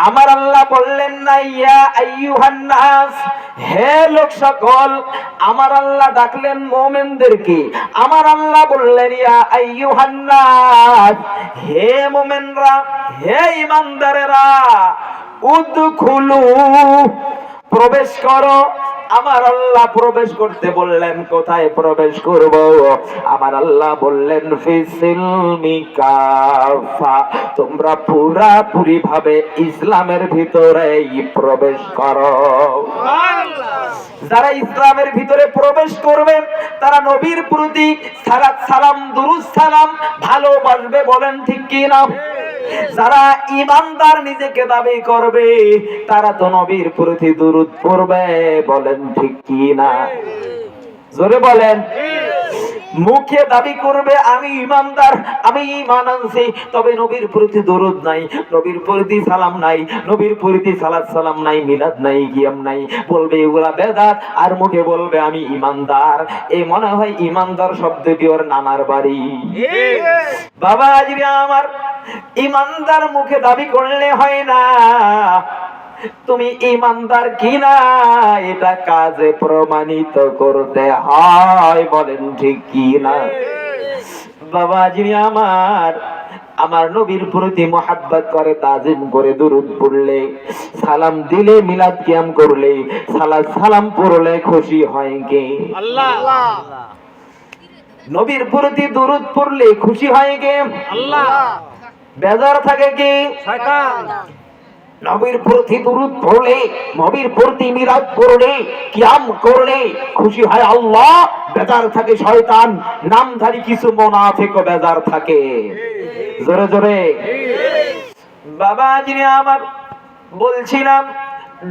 আমার আল্লাহ বললেন না ইয়া আইয়ুহান নাস, হে লোক সকল। আমার আল্লাহ ডাকলেন মুমিনদেরকে। আমার আল্লাহ বললেন ইয়া আইয়ুহান নাস, হে মুমিনরা, হে ঈমানদারেরা, উদখুলু, প্রবেশ করো। আমার আল্লাহ প্রবেশ করতে বললেন, কোথায় প্রবেশ করব? আমার আল্লাহ বললেন ফিসিলমি কাফা, তোমরা পুরাপুরি ভাবে ইসলামের ভিতরেই প্রবেশ করো। যারা ইসলামের ভিতরে প্রবেশ করবে তারা নবীর প্রতি সালাত সালাম দুরুদ সালাম ভালোবাসবে, বলেন ঠিক কি না? যারা ইমানদার নিজেকে দাবি করবে তারা তো নবীর প্রতি দুরূদ পড়বে, বলেন ঠিক কি না? জোরে বলেন। মুখে দাবি করবে আমি ইমানদার, আমি ঈমান আনছি, তবে নবীর প্রতি দরুদ নাই, নবীর প্রতি সালাম নাই, নবীর প্রতি সালাত সালাম নাই, মিলাদ নাই, কিয়াম নাই, বলবে এগুলা বেদাত, আর মুখে বলবে আমি ইমানদার। এই মনে হয় ইমানদার শব্দটি ওর নানার বাড়ি। বাবা আজকে আমার ইমানদার মুখে দাবি করলে হয় না, তুমি ইমানদার কিনা এটা কাজে প্রমাণিত করতে হয়, বলেন ঠিক কিনা? বাবা যিনি আমার নবীর প্রতি মুহাব্বত করে, তাজিম করে, দুরূদ পড়লে, সালাম দিলে, মিলাদ কিয়াম করলে, সালাত সালাম পড়লে খুশি হয় কে? আল্লাহ। নবীর প্রতি দুরূদ পড়লে খুশি হয় কে? আল্লাহ। বেজার থাকে কি? শয়তান। নবীর প্রতি দুরূদ পড়লে, নবীর প্রতি মিলাদ পড়লে, কিয়াম করলে খুশি হয় আল্লাহ, বেজার থাকে শয়তান, নামধারী কিছু মুনাফিকও বেজার থাকে। জোরে জোরে। বাবা যিনি আমার বলছিলাম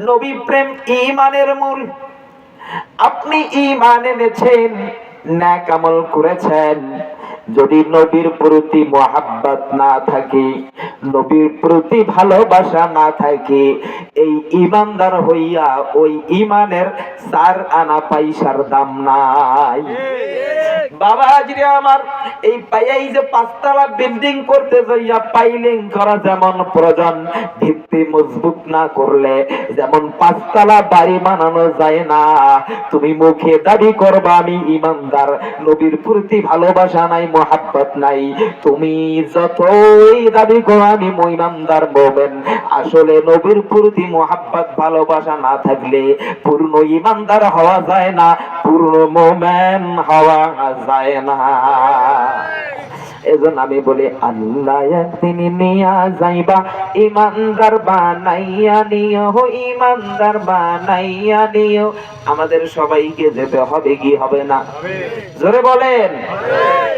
নবী প্রেম ঈমানের মূল। আপনি ঈমান এনেছেন, নেক আমল করেছেন, যদি নবীর প্রতি মুহাব্বত না থাকে, নবীর প্রতি ভালোবাসা না থাকে, এই ইমানদার হইয়া ওই ইমানের 4 আনা পয়সার দাম নাই। বাবা আজকে আমার এই পাইয়াই যে 5 তলা বিল্ডিং করতে যাইয়া পাইলিং করা যেমন প্রয়োজন, ভিত্তি মজবুত না করলে যেমন 5 তলা বাড়ি বানানো যায় না। তুমি মুখে দাবি করবা আমি ইমানদার, নবীর প্রতি ভালোবাসা নাই, মুহাব্বত নাই, তুমি যতই দাবি করো আমি ইমানদার মুমিন, আসলে নবীর প্রতি মুহাব্বত ভালোবাসা না থাকলে পূর্ণ ইমানদার হওয়া যায় না, পূর্ণ মুমিন হওয়া যায় না। এজন্য আমি বলি আল্লাহ একদিন নিয়া যাইবা, ইমানদার বানাইয়া নিও, ইমানদার বানাইয়া নিও। আমাদের সবাইকে যেতে হবে কি হবে না? জোরে বলেন।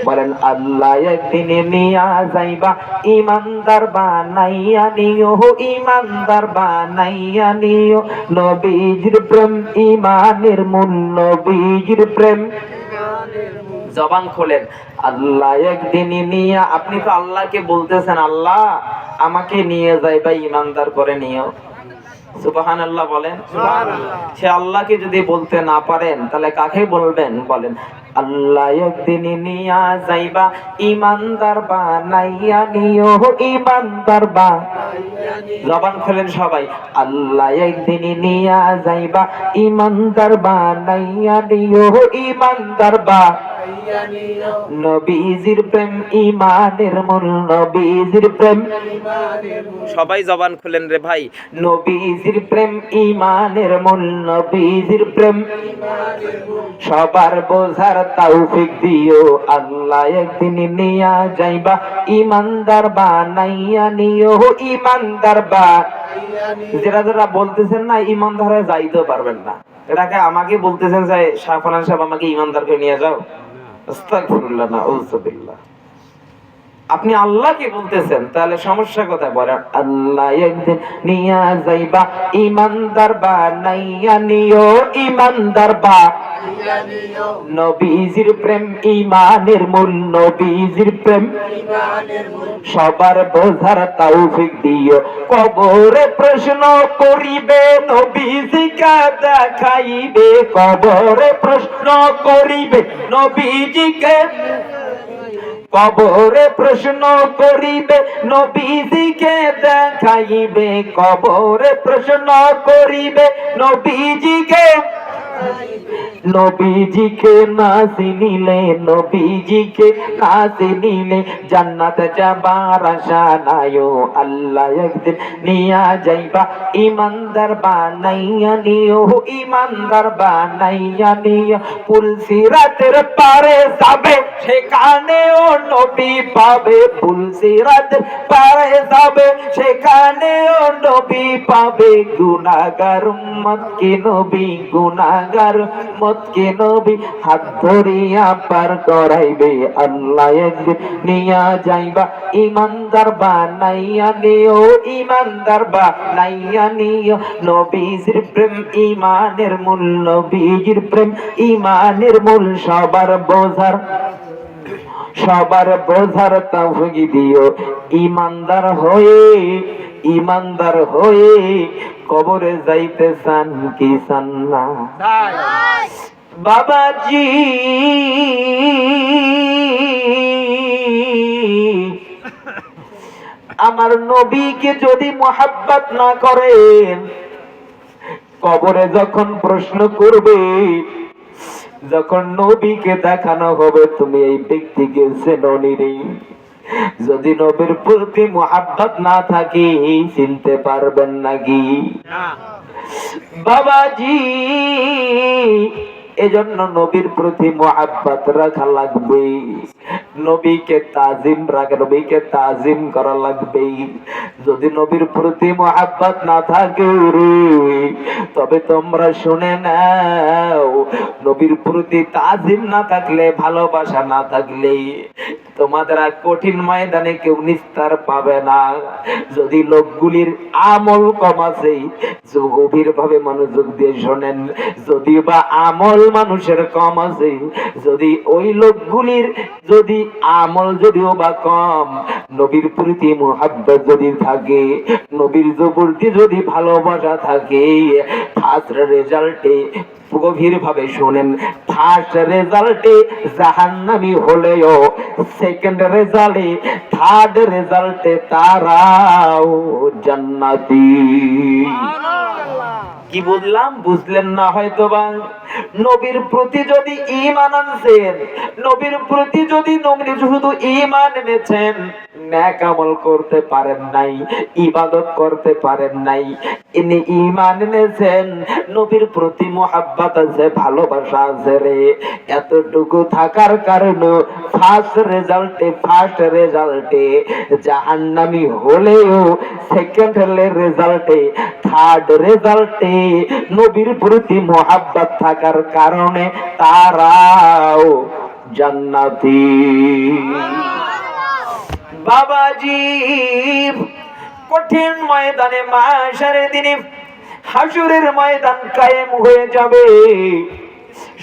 বলেন আল্লাহ একদিন নিয়া যাইবা, ইমানদার বানাইয়া নিও, ইমানদার বানাইয়া নিও। নবীজির প্রেম ঈমানের মূল, নবীজির প্রেম। জবান খোলেন, আল্লাহ একদিন নিয়া। আপনি তো আল্লাহকে বলতেছেন আল্লাহ আমাকে নিয়ে যাইবা, ইমানদার করে নিও। সুবহানাল্লাহ বলেন। সে আল্লাহকে যদি বলতে না পারেন তাহলে কাকে বলবেন? বলেন আল্লাহ একদিন নিয়া যাইবা, ইমানদার বানাইয়া নিও, ইমানদার বানাইয়া নিও। জবান খোলেন সবাই, আল্লাহ একদিন নিয়া যাইবা, ইমানদার বানাইয়া নিও, ইমানদার বানাইয়া নিও। নবীজির প্রেম ঈমানের মূল, নবীজির প্রেম ঈমানের মূল। সবাই জবান খুলেন রে ভাই। নবীজির প্রেম ঈমানের মূল, নবীজির প্রেম ঈমানের মূল। সবার বোঝার তৌফিক দিও, আল্লাহ একদিন নিয়া যাইবা, ইমানদার বানাইয়া নিও, ইমানদার বানাইয়া নিও। যারা যারা বলতেছেন না ইমানদার হয়ে যাইতে পারবেন না, এটাকে আমাকে বলতেছেন যে শাহফানান সাহেব আমাকে ইমানদারকে নিয়ে যাও। আস্তাগফিরুল্লাহ, নাউযুবিল্লাহ। আপনি আল্লাহকে বলতেছেন তাহলে সমস্যা কোথায়? বলেন আল্লাহ একদিন নিয়া যাইবা, ইমানদার বানাইয়া নিও, ইমানদার বানাইয়া নিও। নবীজির প্রেম ঈমানের মূল, নবীজির প্রেম ঈমানের মূল। সবার বোঝার তৌফিক দিও, কবরে প্রশ্ন করিবে নবীজিকে দেখাইবে, কবরে প্রশ্ন করিবে নবীজিকে, কবরে প্রশ্ন করিবে নবীজিকে দেখাইবে, কবরে প্রশ্ন করিবে নবীজিকে। নবীজিকে না চিনিলে, নবীজিকে না চিনিলে জান্নাত যাবার আশা নাই। আল্লাহ একদিন নিয়া যাইবা, ইমানদার ইমানদার বানাইয়া নিও, ইমানদার বানাইয়া নিও। পুলসিরাতের পারে যাবে সেখানেও নবী পাবে, পুলসিরাতের পারে যাবে সেখানেও নবী পাবে। গুনাহগার উম্মত কে নবী, গুনাহগার উম্মত কে নবী হাত ধরিয়া পার করাইবে আল্লাহ একদিন নিয়া যাইবা। ইমানদার বানাইয়া নিও, ইমানদার বানাইয়া নিও। নবীজির প্রেম ইমানের মূল, নবীজির প্রেম ইমানের মূল। সবার বোঝার তৌফিক দিও। ইমানদার হয়ে, ইমানদার হয়ে কবরে যাইতে চান কি চান না? বাবাজি আমার নবীকে যদি মোহাব্বত না করেন, কবরে যখন প্রশ্ন করবে, যখন নবীকে দেখানো হবে তুমি এই ব্যক্তিকে চেননি রে, যদি নবীর প্রতি মোহাব্বত না থাকে চিনতে পারবেন নাকি? বাবাজি এজন্য নবীর প্রতি মোহাব্বত রাখা লাগবে, নবীকে তাজিম রাখা, নবীকে তাজিম করা লাগবে। যদি নবীর প্রতি মোহাব্বত না থাকে রে, তবে তোমরা শুনে নাও, নবীর প্রতি তাজিম না থাকলে, ভালোবাসা না থাকলে তোমাদের আর কঠিন ময়দানে কেউ নিস্তার পাবে না। যদি লোকগুলির আমল কম আছে, গভীর ভাবে মনোযোগ দিয়ে শোনেন, যদি বা আমল মানুষের কম আছে, যদি ওই লোকগুলির যদি আমল যদিও বা কম, নবীর প্রতি মুহাব্বত যদি থাকে, নবীর প্রতি যদি ভালোবাসা থাকে, ফার্স্ট রেজাল্টে গভীর ভাবে শোনেন, ফার্স্ট রেজাল্টে জাহান্নামী হলেও সেকেন্ড রেজাল্টে, থার্ড রেজাল্টে তারাও জান্নাতি। কি বুঝলাম? বুঝলেন না হয়তো বা। নবীর প্রতি যদি ঈমান আনছেন, নবীর প্রতি যদি নবীর শুধু ঈমান এনেছেন, নেক আমল করতে পারেন নাই, ইবাদত করতে পারেন নাই, ইনি ঈমান এনেছেন, নবীর প্রতি মুহাব্বত আছে, ভালোবাসা আছে রে, এতটুকু থাকার কারণে ফার্স্ট রেজাল্টে জাহান্নামী হলেও সেকেন্ড রেজাল্টে, থার্ড রেজাল্টে নবীর প্রতি মুহাব্বত থাকার কারণে তারাও জান্নাতি। বাবাজি কঠিন ময়দানে, মাশারের দিনে, হাসরের ময়দান কায়েম হয়ে যাবে,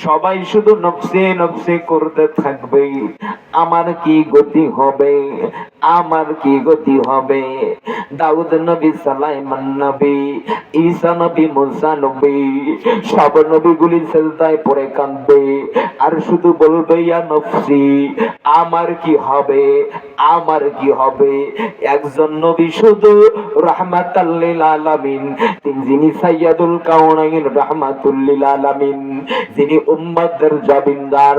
সবাই শুধু নফসে নফসে করতে থাকবে, আমার কি গতি হবে, আমার কি গতি হবে। দাউদ নবী, সুলাইমান নবী, ঈসা নবী, মুসা নবী, সব নবীগুলি সিজদায় পড়ে কাঁদবে আর শুধু বলবে ইয়া নফসি, আমার কি হবে, আমার কি হবে। একজন নবী শুধু রাহমাতাল লিল আলামিন, যিনি সাইয়্যিদুল কাউনাইন রাহমাতুল লিল আলামিন, যিনি উম্মতের জবিনদার,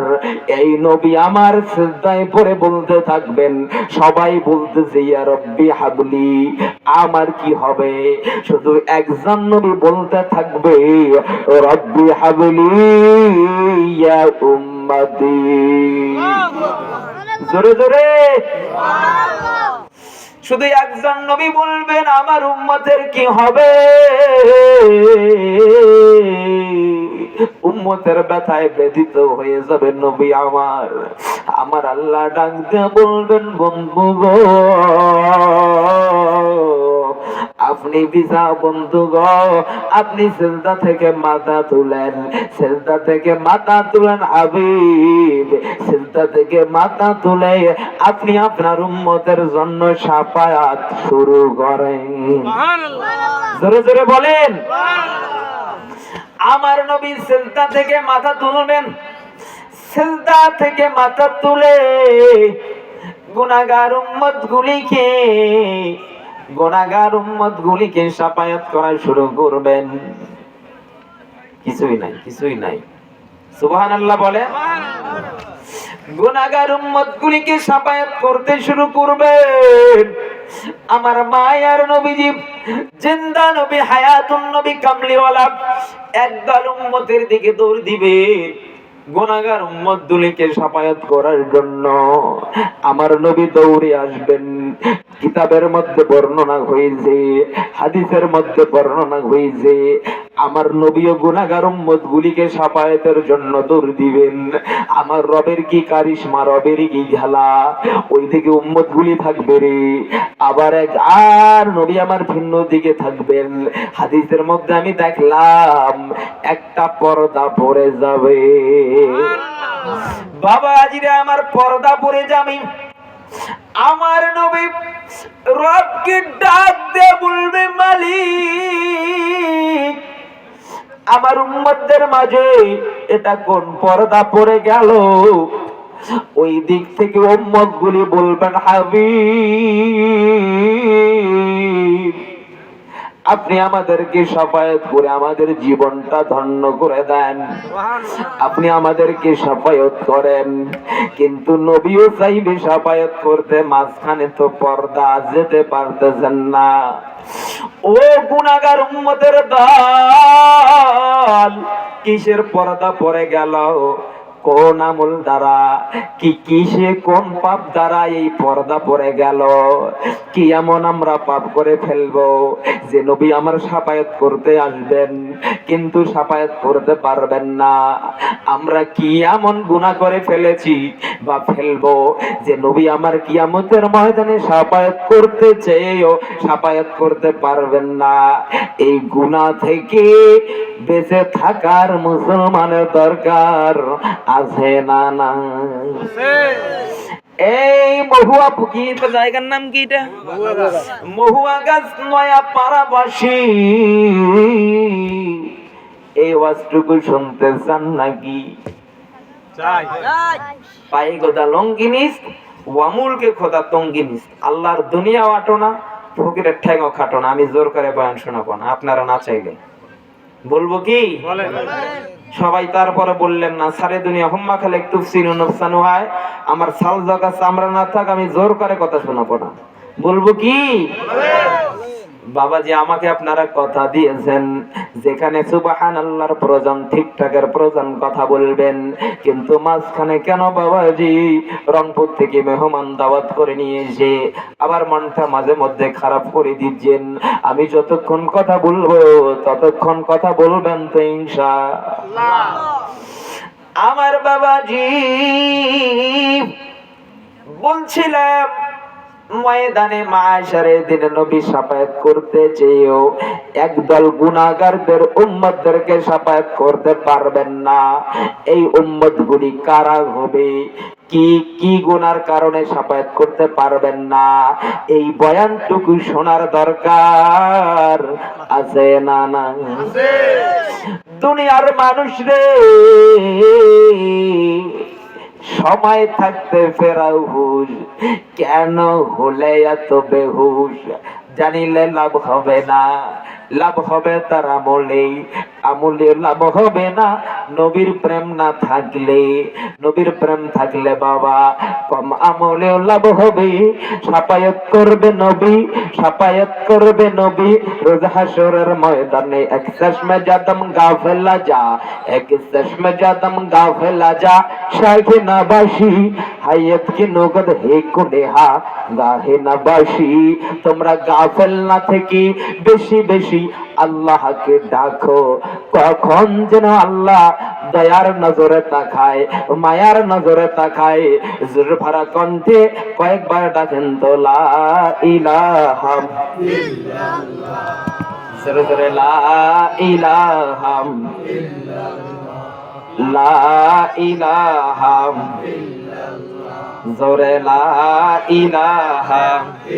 এই নবী আমার সিজদায় পড়ে বলতে থাকবেন, সবাই বলতেছে ইয়া রব্বি হাবলি, আমার কি হবে। শুধু একজন নবী বলতে থাকবে রব্বি হাবলি ইয়া উম্মতি। জোরে জোরে শুধু একজন নবী বলবেন আমার উম্মতের কি হবে। উম্মতের ব্যথায় ব্যথিত হয়ে যাবে নবী আমার। আমার আল্লাহ ডাক দিয়ে বলবেন বন্ধু গো, আপনি বিজা বন্ধু গো, আপনি সিজদা থেকে মাথা তুলেন, সিজদা থেকে মাথা তুলেন হাবিব, সিজদা থেকে মাথা তুলে আপনি আপনার উম্মতের জন্য শাফায়াত শুরু করেন। জোরে জোরে বলেন। আমার নবী সিজদা থেকে মাথা তুলবেন, সিজদা থেকে মাথা তুলে গুনাহগার উম্মতগুলিকে শাফায়াত করা শুরু করবেন। কিছুই নাই সুবহানাল্লাহ বলেন। গুনাহগার উম্মতগুলিকে শাফায়াত করতে শুরু করবেন। আমার মায়ার নবীজি জিন্দা নবী হায়াতুন নবী কামলিওয়ালা একদল উম্মতের দিকে দৌড় দিবেন গুনাহগার উম্মত দুলিকে শাফায়াত করার জন্য। আমার নবী দৌড়ে আসবেন। কিতাবের মধ্যে বর্ণনা হয়েছে, হাদিসের মধ্যে বর্ণনা হয়েছে, আমার নবীও গুনাহগার উম্মত গুলিকে শাফায়াতের জন্য দৌড় দিবেন। আমার রবের কি কারিশমা, রবের কি খেলা, ওইদিকে উম্মত গুলি থাকবে রে, আবার আর নবী আমার ভিন্ন দিকে থাকবেন। হাদিসের মধ্যে আমি দেখলাম একটা পর্দা পড়ে যাবে। বাবা আজিরা আমার পর্দা পড়ে যাবে। আমার নবী রবকে ডাক দিয়ে বলবে, মালিক আমার উম্মতদের মাঝে এটা কোন পর্দা পড়ে গেল? ওই দিক থেকে উম্মত গুলি বলবেন, হাবিব আপনি আমাদেরকে শাফায়াত করে আমাদের জীবনটা ধন্য করে দেন, আপনি আমাদেরকে শাফায়াত করেন। কিন্তু নবীও চাইবে শাফায়াত করতে, মাঝখানে তো পর্দা, যেতে পারতেছেন না। ও গুনাহগার উম্মতের দল, কিসের পর্দা পড়ে গেল? কোন আমল দ্বারা, কি কিসে, কোন পাপ দ্বারা এই পর্দা পড়ে গেল? কি এমন আমরা পাপ করে ফেলবো যে নবী আমার শাফায়াত করতে আসবেন কিন্তু শাফায়াত করতে পারবেন না? আমরা কি এমন গুনাহ করে ফেলেছি বা ফেলবো যে নবী আমার কিয়ামতের ময়দানে শাফায়াত করতে চেয়েও শাফায়াত করতে পারবেন না? এই গুনাহ থেকে বেঁচে থাকার মুসলমানের দরকার আছে না? না এই মহুয়া ফুকির জায়গার নাম কি? এটা মহুয়া গাছ নয়া পাড়াবাসী। এই ওয়াজটুকু শুনতে চান নাকি? পাই গোদা লঙ্গিনিস ওয়ামুলকে খোদা তঙ্গিনিস। আল্লাহর দুনিয়া আটো না, ফকিরের ঠ্যাঙও খাটো না। আমি জোর করে বয়ান শোনাবো না, আপনারা না চাইলে বলবো কি? সবাই তারপরে বললেন না, সারে দুনিয়া হুম্মা খালে একটু সিনুনসানু হয়, আমার সাল জায়গা চামড়া না থাক, আমি জোর করে কথা শোনাবো না। বলবো কি? বাবাজি আমাকে আপনারা কথা দিয়েছেন যেখানে সুবহানাল্লাহর প্রয়োজন, ঠিকঠাকের প্রয়োজন কথা বলবেন, কিন্তু মাঝখানে কেন বাবাজি রংপুর থেকে মেহমান দাওয়াত করে নিয়ে এসে আবার মনটা মাঝে মধ্যে খারাপ করে দিচ্ছেন? আমি যতক্ষণ কথা বলবো ততক্ষণ কথা বলবেন তো ইনশাআল্লাহ? আমার বাবাজি বলছিলাম ময়দানে মাশারের দিনে নবী শাফায়াত করতে চেয়েও একদল গুনাহগারদের উম্মতদেরকে শাফায়াত করতে পারবেন না। এই উম্মতগুলি কারা হবে? কি কি গুনার কারণে শাফায়াত করতে পারবেন না? এই বয়ানটুকু শোনার দরকার আছে না? না দুনিয়ার মানুষ রে, সময় থাকতে ফেরাও হুশ, কেন হলে এত বেহুশ? জানিলে লাভ হবে না, লাভ হবে তার আমলে, আমলে লাভ হবে না নবীর প্রেম না থাকলে। নবীর প্রেম থাকলে বাবা কম আমলেও লাভ হবে। শাফায়াত করবে নবী, শাফায়াত করবে নবী রোজ হাশরের ময়দানে। এক চশমে জাদম গাফেলা যা, এক চশমে জাদম গাফেলা যা, শাহে নাবাসি হায়াত কি নগদ হে কুনেহা গাহে নাবাসি। তোমরা গাফেল না থেকে বেশি বেশি আল্লাহকে ডাকো, কখন যেন আল্লাহ দয়ার নজরে তাকায়, মায়ার নজরে তাকায়। জোর ভরা কণ্ঠে কয়েকবার ডাকেন তো লা ইলাহা ইল্লাল্লাহ, জোরে জোরে লা ইলাহা ইল্লাল্লাহ, লা ইলাহা ইল্লাল্লাহ, জোরে লা ইলাহা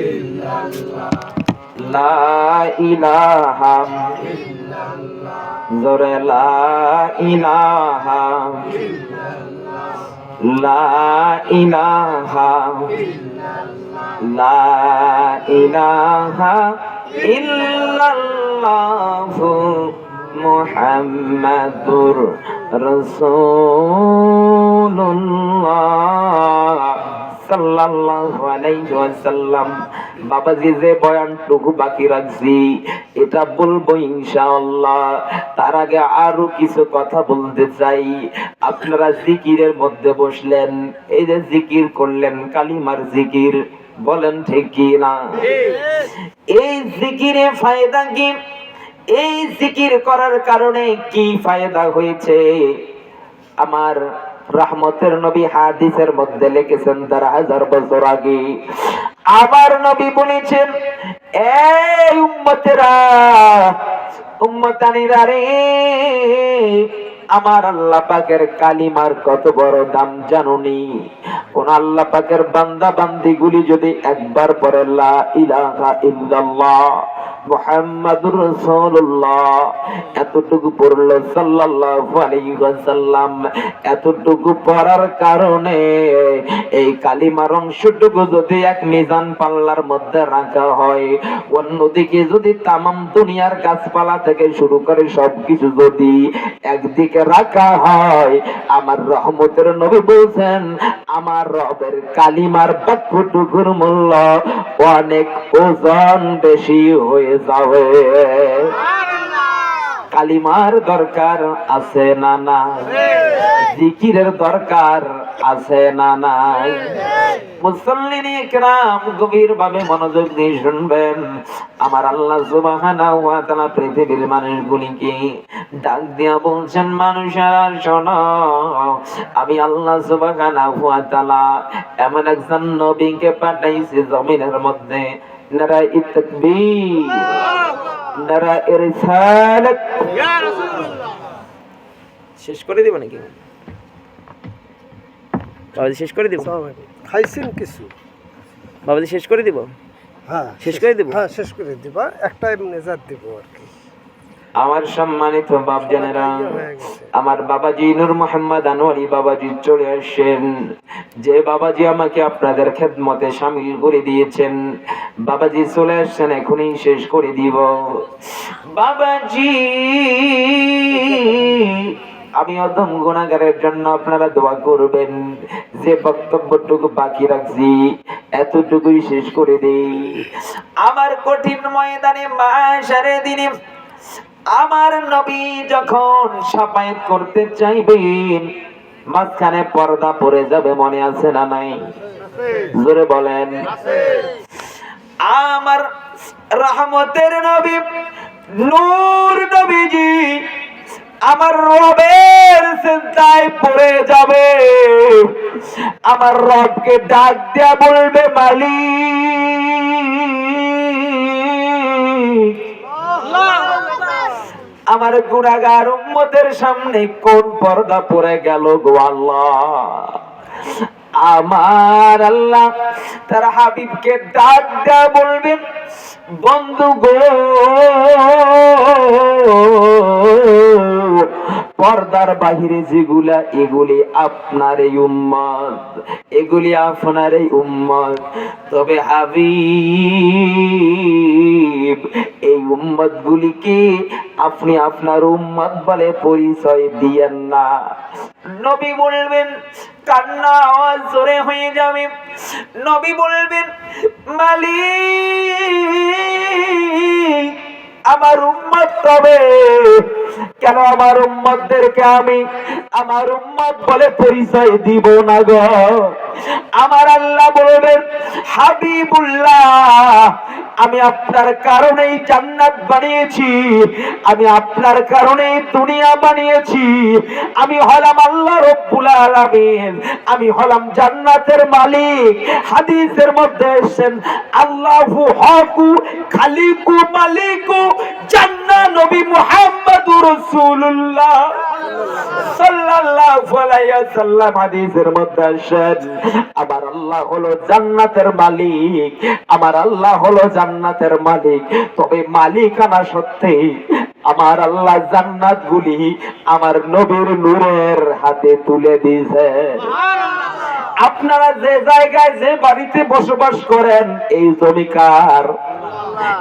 ইল্লাল্লাহ, লা ইলাহা ইল্লাল্লাহ, জোরে লা ইলাহা ইল্লাল্লাহ, লা ইলাহা ইল্লাল্লাহ, লা ইলাহা ইল্লাল্লাহ মুহাম্মাদুর রাসূলুল্লাহ সাল্লাল্লাহু আলাইহি ওয়াসাল্লাম বাবাজি যে বয়ানটুকু বাকি রাখছি এটা বলবো ইনশাআল্লাহ। তার আগে আরো কিছু কথা বলতে চাই। আপনারা জিকিরের মধ্যে বসলেন, এই যে জিকির করলেন কালিমার জিকির, বলেন ঠিক কি না? এই জিকিরে ফায়দা কি? এই জিকির করার কারণে কি ফায়দা হয়েছে? আমার রহমতের নবী হাদিসের মধ্যে লিখেছেন ১০০০ বছর আগে আবার নবী বলেছেন, এই উম্মতেরা, উম্মতানিরা রে, আমার আল্লাহ পাকের কালিমার কত বড় দাম জানুনি? কোন আল্লাহ পাকের বান্দা বান্দি গুলি যদি একবার পড়ে লা ইলাহা ইল্লাল্লাহ মুহাম্মাদুর রাসূলুল্লাহ এতটুকু পড়লো সাল্লাল্লাহু আলাইহি ওয়াসাল্লাম, এতটুকু পড়ার কারণে এই কালিমার অংশটুকু যদি এক মিজান পাল্লার মধ্যে রাখা হয়, অন্যদিকে যদি তামাম দুনিয়ার গাছপালা থেকে শুরু করে সবকিছু যদি একদিকে রাখা হয়, আমার রহমতের নবী বলছেন আমার রবের কালিমার বাক্যটুকুর মূল্য অনেক ওজন বেশি হয়ে যাবে। কালিমার দরকার আছে না নাই? জিকিরের দরকার আছে না নাই? মুসল্লিন ইকরাম গভীর ভাবে মনোযোগ দিয়ে শুনবেন। আমার আল্লাহ সুবহানাহু ওয়া তাআলা পৃথিবীর মানুষগুলিকে ডাক দিয়া বলছেন, মানুষেরা শোনো, আমি আল্লাহ সুবহানাহু ওয়া তাআলা এমন একজন নবীকে পাঠাইছি জমিনের মধ্যে, নারায়ে তাকবীর, নারায়ে রিসালাত। ইয়া রাসূলুল্লাহ শেষ করে দিব নাকি? বাবাজি শেষ করে দিব? খাইছেন কিছু? বাবাজি শেষ করে দিব? হ্যাঁ শেষ করে দিব? হ্যাঁ শেষ করে দিবা, একটা নেজাত দিব আর কি। আমার সম্মানিত বাপজানেরা, আমার বাবাজি নূর মোহাম্মদ আনোয়ারি বাবাজি চলে আসেন। যে বাবাজি আমাকে আপনাদের খেদমতে শামিল করে দিয়েছেন, বাবাজি চলে আসছেন, এখনই শেষ করে দিব। বাবাজি, আমি অদম গুনাহগারের জন্য আপনারা দোয়া করবেন। যে বক্তব্যটুকু বাকি রাখছি এতটুকুই শেষ করে দেই। আমার কঠিন ময়দানে মাশারের দিনে আমার নবী যখন শাফায়াত করতে চাইবেন, মাঝখানে পর্দা পড়ে যাবে, মনে আছে না নাই? জোরে বলেন। আমার রহমতের নবী নূর নবীজি আমার রবের চিন্তায় পড়ে যাবে। আমার রবকে ডাক দিয়া বলবে, মালিক, আমার গুনাহগার উম্মতের সামনে কোন পর্দা পড়ে গেল গো আল্লাহ। আমার আল্লাহ তার হাবিবকে ডাক দেয়া বলবেন, বন্ধু গো, পর্দার বাহিরে যেগুলা, এগুলি আপনার এই উম্মত, এগুলি আপনার এই উম্মত। তবে হাবিব, এই উম্মত গুলিকে আপনি আপনার উম্মত বলে পরিচয় দিয়েন না। নবী বলবেন, কান্না আওয়াজ জোরে হয়ে যাবে। নবী বলবেন, মালিক, আমার উম্মত তবে কেন আমার উম্মতদেরকে আমি আমার উম্মত বলে পরিচয় দিব না গো? আমার আল্লাহ বলবেন, হাবিবুল্লাহ, আমি আপনার কারণেই জান্নাত বানিয়েছি, আমি আপনার কারণেই দুনিয়া বানিয়েছি। আমি হলাম আল্লাহ রব্বুল আলামিন, আমি হলাম জান্নাতের মালিক। হাদিসের মধ্যে এসেছেন, আল্লাহু হকু খালিকু মালিকু জান্নাহ নবী মুহাম্মদুর রাসূলুল্লাহ সাল্লাল্লাহু আলাইহি ওয়াসাল্লাম হাদিসের মধ্যে আসেন, আমার আল্লাহ হলো জান্নাতের মালিক, আমার আল্লাহ হলো জান্নাতের মালিক। তবে মালিকানা সত্যি আমার আল্লাহ জান্নাত গুলি আমার নবীর নূরের হাতে তুলে দিয়েছে। আপনারা যে জায়গায় যে বাড়িতে বসবাস করেন, এই জমি কার?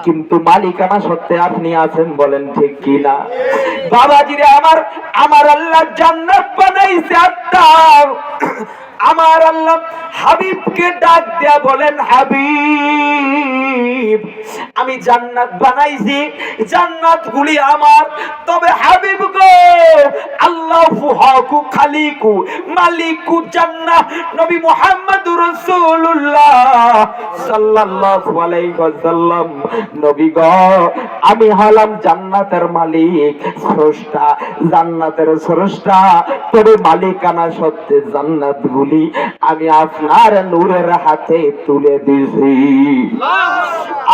কিন্তু মালিকানা সত্যি আপনি আছেন, বলেন ঠিক কিনা? বাবাজিরে আমার, আমার আল্লাহ জান্নাত বানাইছে আপনার আমার আল্লাহ হাবিবকে ডাক দেয়া বলেন, হাবিব আমি জান্নাত বানাইছি, জান্নাত গুলি আমার, তবে হাবিব গো আল্লাহু হকু খালিকু মালিকু জান্নাহ নবী মুহাম্মদুর রাসূলুল্লাহ সাল্লাল্লাহু আলাইহি ওয়াসাল্লাম, নবী গো আমি হলাম জান্নাতের মালিক, স্রষ্টা, জান্নাতের স্রষ্টা, তবে মালিকানা সত্ত্বে জান্নাত গুলি আমি আপনার নূরের হাতে তুলে দিয়েছি।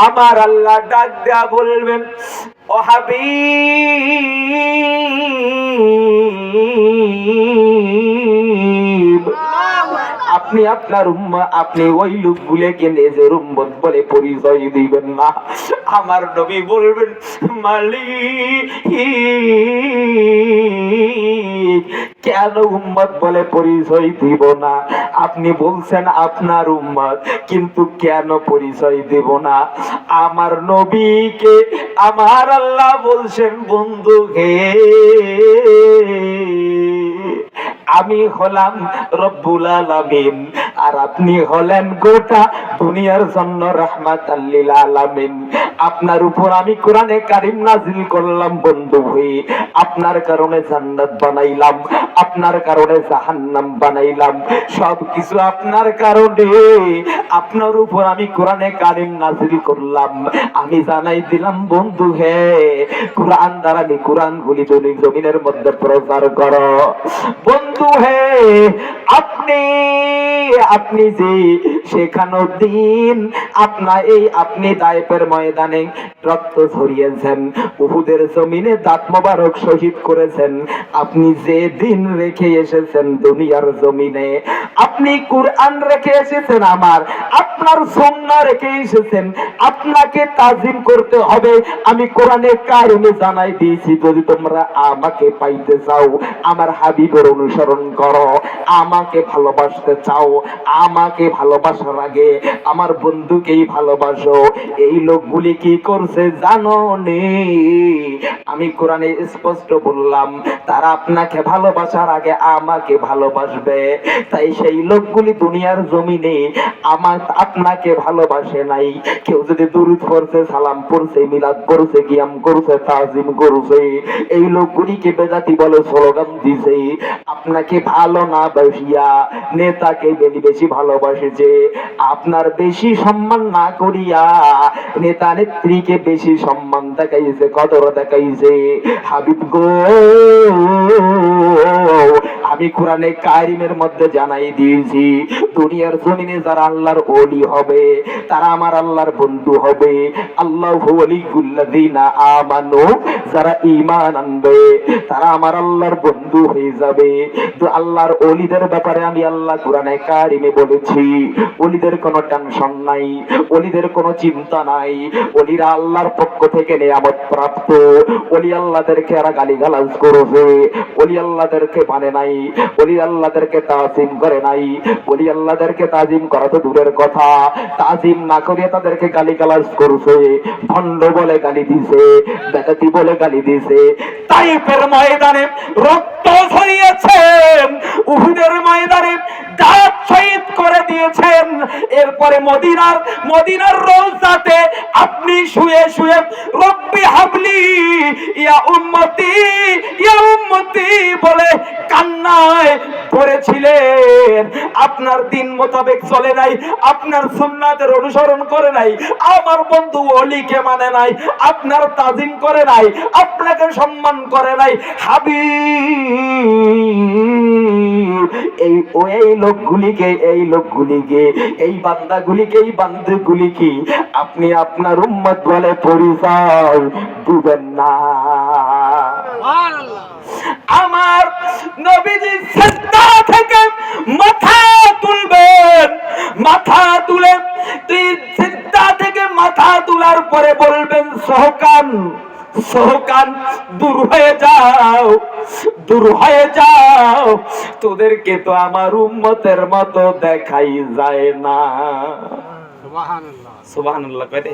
আমার আল্লাহ ডাক দেয়া বলবেন, ও হাবিব আপনি আপনার উম্মা, আপনি ওই লোকগুলোকে নিজের উম্মত বলে পরিচয় দিবেন না। আমার নবী বলবেন, মালিক কেন উম্মত বলে পরিচয় দিব না? আপনি বলছেন আপনার উম্মত, কিন্তু কেন পরিচয় দিব না? আমার নবীকে আমার আল্লাহ বলছেন, বন্ধু হে আমি হলাম রব্বুল আলামিন, আর আপনি হলেন গোটা দুনিয়ার জন্য রাহমাতাল লিল আলামিন। আপনার উপর আমি কোরআনে কারীম নাযিল করলাম বন্ধু হয়ে, আপনার কারণে জান্নাত বানাইলাম, আপনার কারণে জাহান্নাম বানাইলাম, সবকিছু আপনার কারণে। আপনার উপর আমি কোরআনে কারীম নাযিল করলাম, আমি জানাই দিলাম বন্ধু হে কোরআন দ্বারা কোরআন গুলি জমিনের মধ্যে প্রচার করো। বন্ধু হে আপনি যে শেখানো দিন আপনি দায়েফের ময়দানে রক্ত ঝরিয়েছেন, উহুদের জমিনে দাঁত মোবারক শহীদ করেছেন, আপনি যে দিন রেখে এসেছেন দুনিয়ার জমিনে, আপনি কোরআন রেখে এসেছেন, আপনার সুন্নাহ রেখে এসেছেন, আপনাকে তাজিম করতে হবে। আমি কোরআনে কারিমে জানাই দিয়েছি, যদি তোমরা আমাকে পাইতে চাও আমার হাবিবের অনুসরণ করো, আমাকে ভালোবাসতে চাও আমাকে ভালোবাসার আগে আমার বন্ধুকেই ভালোবাসো। এই লোকগুলি কি করছে জানো নে? আমি কোরআনে স্পষ্ট বললাম, তারা আপনাকে ভালোবাসার আগে আমাকে ভালোবাসবে। তাই সেই লোকগুলি দুনিয়ার জমিনে আপনাকে ভালোবাসে নাই। কেউ যদি দুরূদ পড়ছে, সালাম পড়ছে, মিলাদ পড়ছে, কিয়াম করছে, তাজিম করছে, এই লোকগুলিকে বেদাতি বলে স্লোগান দিছে, আপনাকে ভালো না বাসিয়া নেতাকে বেশি ভালোবাসেছে, আপনার বেশি সম্মান না করিয়া নেতা নেত্রীকে বেশি সম্মান দেখাইছে, কদর দেখাইছে। হাবিব গো আমি কোরআনে কারিমের মধ্যে জানাই দিয়েছি, দুনিয়ার জমিনে যারা আল্লাহর ওলি হবে তারা আমার আল্লাহর বন্ধু হবে। আল্লাহু ওয়ালিউল্লাযিনা আমানু, যারা ঈমান আনবে তারা আমার আল্লাহর বন্ধু হয়ে যাবে। তো আল্লাহর ওলিদের ব্যাপারে আমি আল্লাহ কোরআনে কারিমে বলেছি, ওলিদের কোনো টেনশন নাই, ওলিদের কোনো চিন্তা নাই, ওলিরা আল্লাহর পক্ষ থেকে নিয়ামত প্রাপ্ত। ওলি আল্লাহদেরকে এরা গালিগালাজ করেছে, ওলি আল্লাহদেরকে মানে নাই, ওলি আল্লাহদেরকে তাজিম করে নাই। ওলি আল্লাহদেরকে তাজিম করা তো দূরের কথা, তাজিম না করে তাদেরকে গালিগালাজ করছে, ভণ্ড বলে গালি দিছে, বেদাতি বলে গালি দিছে। তাইফের ময়দানে রক্ত ঝরিয়েছেন, উহুদের ময়দানে দাঁত শহীদ করে দিয়েছেন, এরপরে মদিনার রওজাতে আপনি শুয়ে শুয়ে রব্বি হাবলি ইয়া উম্মতি বলে কান্নায় পড়েছিলেন। আপনার দিন মোতাবেক চলে নাই, আপনার সুন্নাতের অনুসরণ করে নাই, আমার বন্ধু ওলিকে মানে নাই, আপনার তাজিম করে নাই, আপনাকে সম্মান করে নাই। হাবিব এই লোকগুলিকে এই বান্দাগুলিকে এই বান্দাগুলিকে আপনি আপনার উম্মত বলে পরিচয় দিবেন না। আমার নবীজি সিজদা থেকে মাথা তুলবেন, মাথা তুলে তুই সিজদা থেকে মাথা তোলার পরে বলবেন সোহকান দূর হয়ে যাও, দূর হয়ে যাও, তোদেরকে তো আমার উম্মতের মতো দেখাই যায় না। সুবহানাল্লাহ, সুবহানাল্লাহ কয় দে।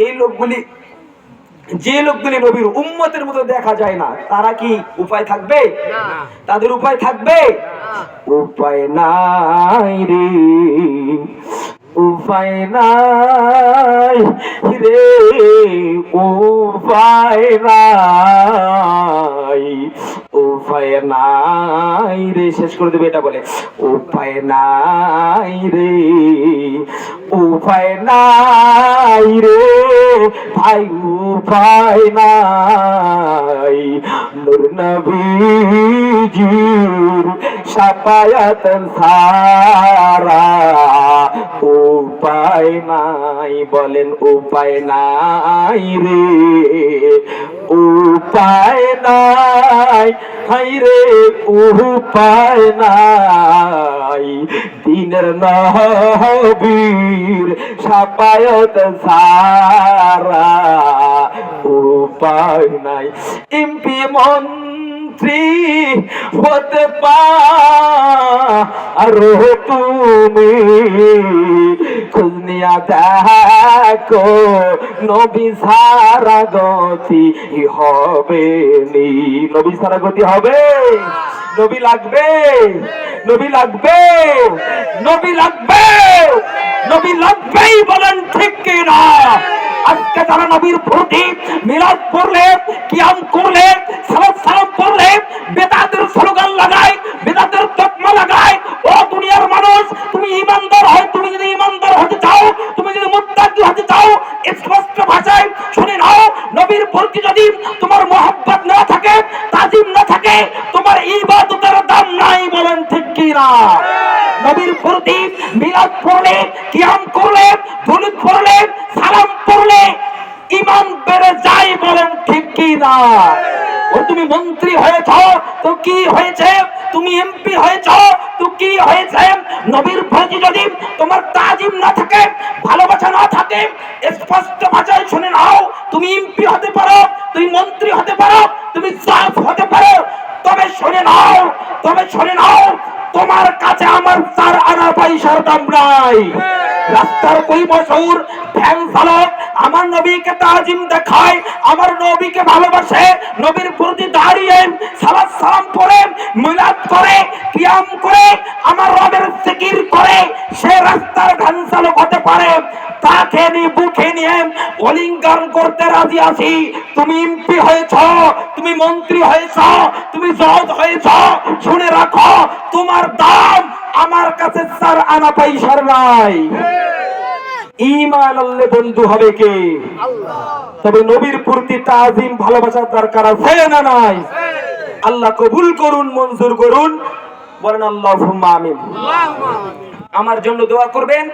এই লোকগুলি যে লোকগুলি নবীর উম্মতের মতো দেখা যায় না, তারা কি উপায় থাকবে? তাদের উপায় থাকবে? উপায় নাই রে, উপায় নাই রে, উপায় নাই, উপায় নাই রে। শেষ করে দেবে এটা বলে, উপায় নাই রে, উপায় নাই রে ভাই, উপায় নাই। নূর নবীজির শাফায়াত ছাড়া উপায় নাই, বলেন উপায় নাই রে, উপায় নাই, হাই রে উপায় নাই। দিনের নবীর শাফায়াত ছাড়া উপায় নাই। এমপি মন্ত্রী হতে পারো তুমি, খোঁজ নিয়া দেখো নবী সারা গতি হবে নি। নবী সারা গতি হবে? নবী লাগবে, নবী লাগবে, নবী লাগবে, নবী লাগবেই, বলেন ঠিক কিনা? আজকে যারা নবীর প্রতি মিলাদ পড়লে, কিয়াম করলে, সালাত সালাম পড়লে, বেদাতের স্লোগান লাগায়, বেদাতের তকমা লাগায়, ও দুনিয়ার মানুষ, তুমি ঈমানদার হয়, তুমি যদি ঈমানদার হতে চাও, তুমি যদি মুত্তাকি হতে চাও, স্পষ্ট ভাষায় শুনে নাও, নবীর প্রতি যদি তোমার মহব্বত না থাকে, তাজিম না থাকে, তোমার ইবাদতের দাম নাই, বলেন ঠিক কিনা? নবীর প্রতি মিলাদ পড়লে, কিয়াম করলে, দুরূদ পড়লে, সালাম পড়লে ঈমান বেড়ে যায়, বলেন ঠিক কিনা? ও তুমি মন্ত্রী হয়েছ তো কি হয়েছে, তুমি এমপি হয়েছ তো কি হয়েছে, নবীর প্রতি যদি তোমার তাজিম না থাকে, ভালোবাসা না থাকে, স্পষ্ট ভাষায় শুনে নাও, তুমি এমপি হতে পারো, তুমি মন্ত্রী হতে পারো, তুমি জজ হতে পারো, তবে শুনে নাও, তবে শুনে নাও, তোমার কাছে আমার 4 আনা পয়সার দাম নাই। রাস্তার কই বছর ভ্যান চালক আমার নবীকে তাজিম দেখায়, আমার নবীকে ভালোবাসে, নবীর প্রতি দাঁড়িয়ে সালাত সালাম পড়ে, মিলাদ করে, কিয়াম করে, আমার রবের জিকির করে, সে রাস্তার ভ্যান চালক হতে পারে। তাকে নিয়ে বুকে নিয়ে অলিঙ্গন করতে রাজি আছি। তুমি এমপি হয়েছ, তুমি মন্ত্রী হয়েছ, তুমি জজ হয়েছ, শুনে রাখো, তোমার দাম আমার কাছে 4 আনা পয়সার নাই। ঈমান আনলে বন্ধু হবে কে? তবে নবীর প্রতি তাজিম ভালোবাসার দরকার আছে না নাই? আল্লাহ কবুল করুন, মঞ্জুর করুন, বলেন আল্লাহুম্মা আমিন। আমার জন্য দোয়া করবেন।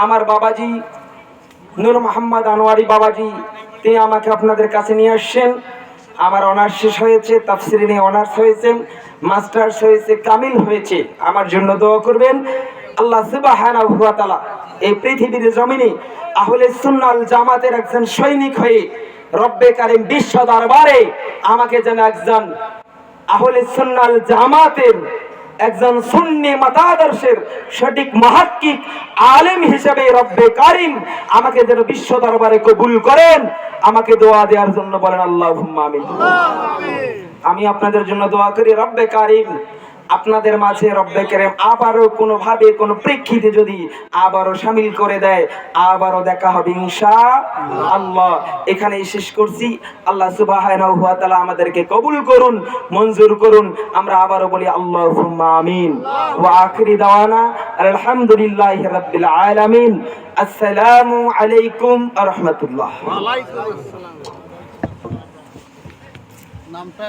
আমার বাবাজি নূর মোহাম্মদ আনোয়ারি বাবাজি, তিনি আমাকে আপনাদের কাছে নিয়ে আসছেন। আমার অনার্স শেষ হয়েছে, তাফসীরে নিয়ে অনার্স হয়েছে, মাস্টার্স হয়েছে, কামিল হয়েছে। আমার জন্য দোয়া করবেন। আল্লাহ সুবহানাহু ওয়া তাআলা এই পৃথিবীর জমিনে আহলে সুন্নাহ ওয়াল জামাতের একজন সৈনিক হয়ে রব্বে কারীম বিশ্ব দরবারে আমাকে যেন একজন আহলে সুন্নাহ ওয়াল জামাতের একজন সুন্নি মতাদর্শের সঠিক মুহাক্কিক আলেম হিসেবে রব্বে কারীম আমাকে যেন বিশ্ব দরবারে কবুল করেন। আমাকে দোয়া দেওয়ার জন্য বলেন আল্লাহুম্মা আমিন। আমি আপনাদের জন্য দোয়া করি, রব্বে কারীম আপনাদের মাঝে রব্বে কারীম আবারও কোনোভাবে কোনো প্রেক্ষিতে যদি আবারও শামিল করে দেয়, আবারও দেখা হবে ইনশাআল্লাহ। এখানেই শেষ করছি। আল্লাহ সুবহানাহু ওয়া তাআলা আমাদেরকে কবুল করুন, মঞ্জুর করুন। আমরা আবারও বলি আল্লাহুম্মা আমিন। ওয়া আখিরি দাওয়ানা আলহামদুলিল্লাহি রাব্বিল আলামিন। আসসালামু আলাইকুম ওয়া রাহমাতুল্লাহ। ওয়া আলাইকুম আসসালাম। নামটা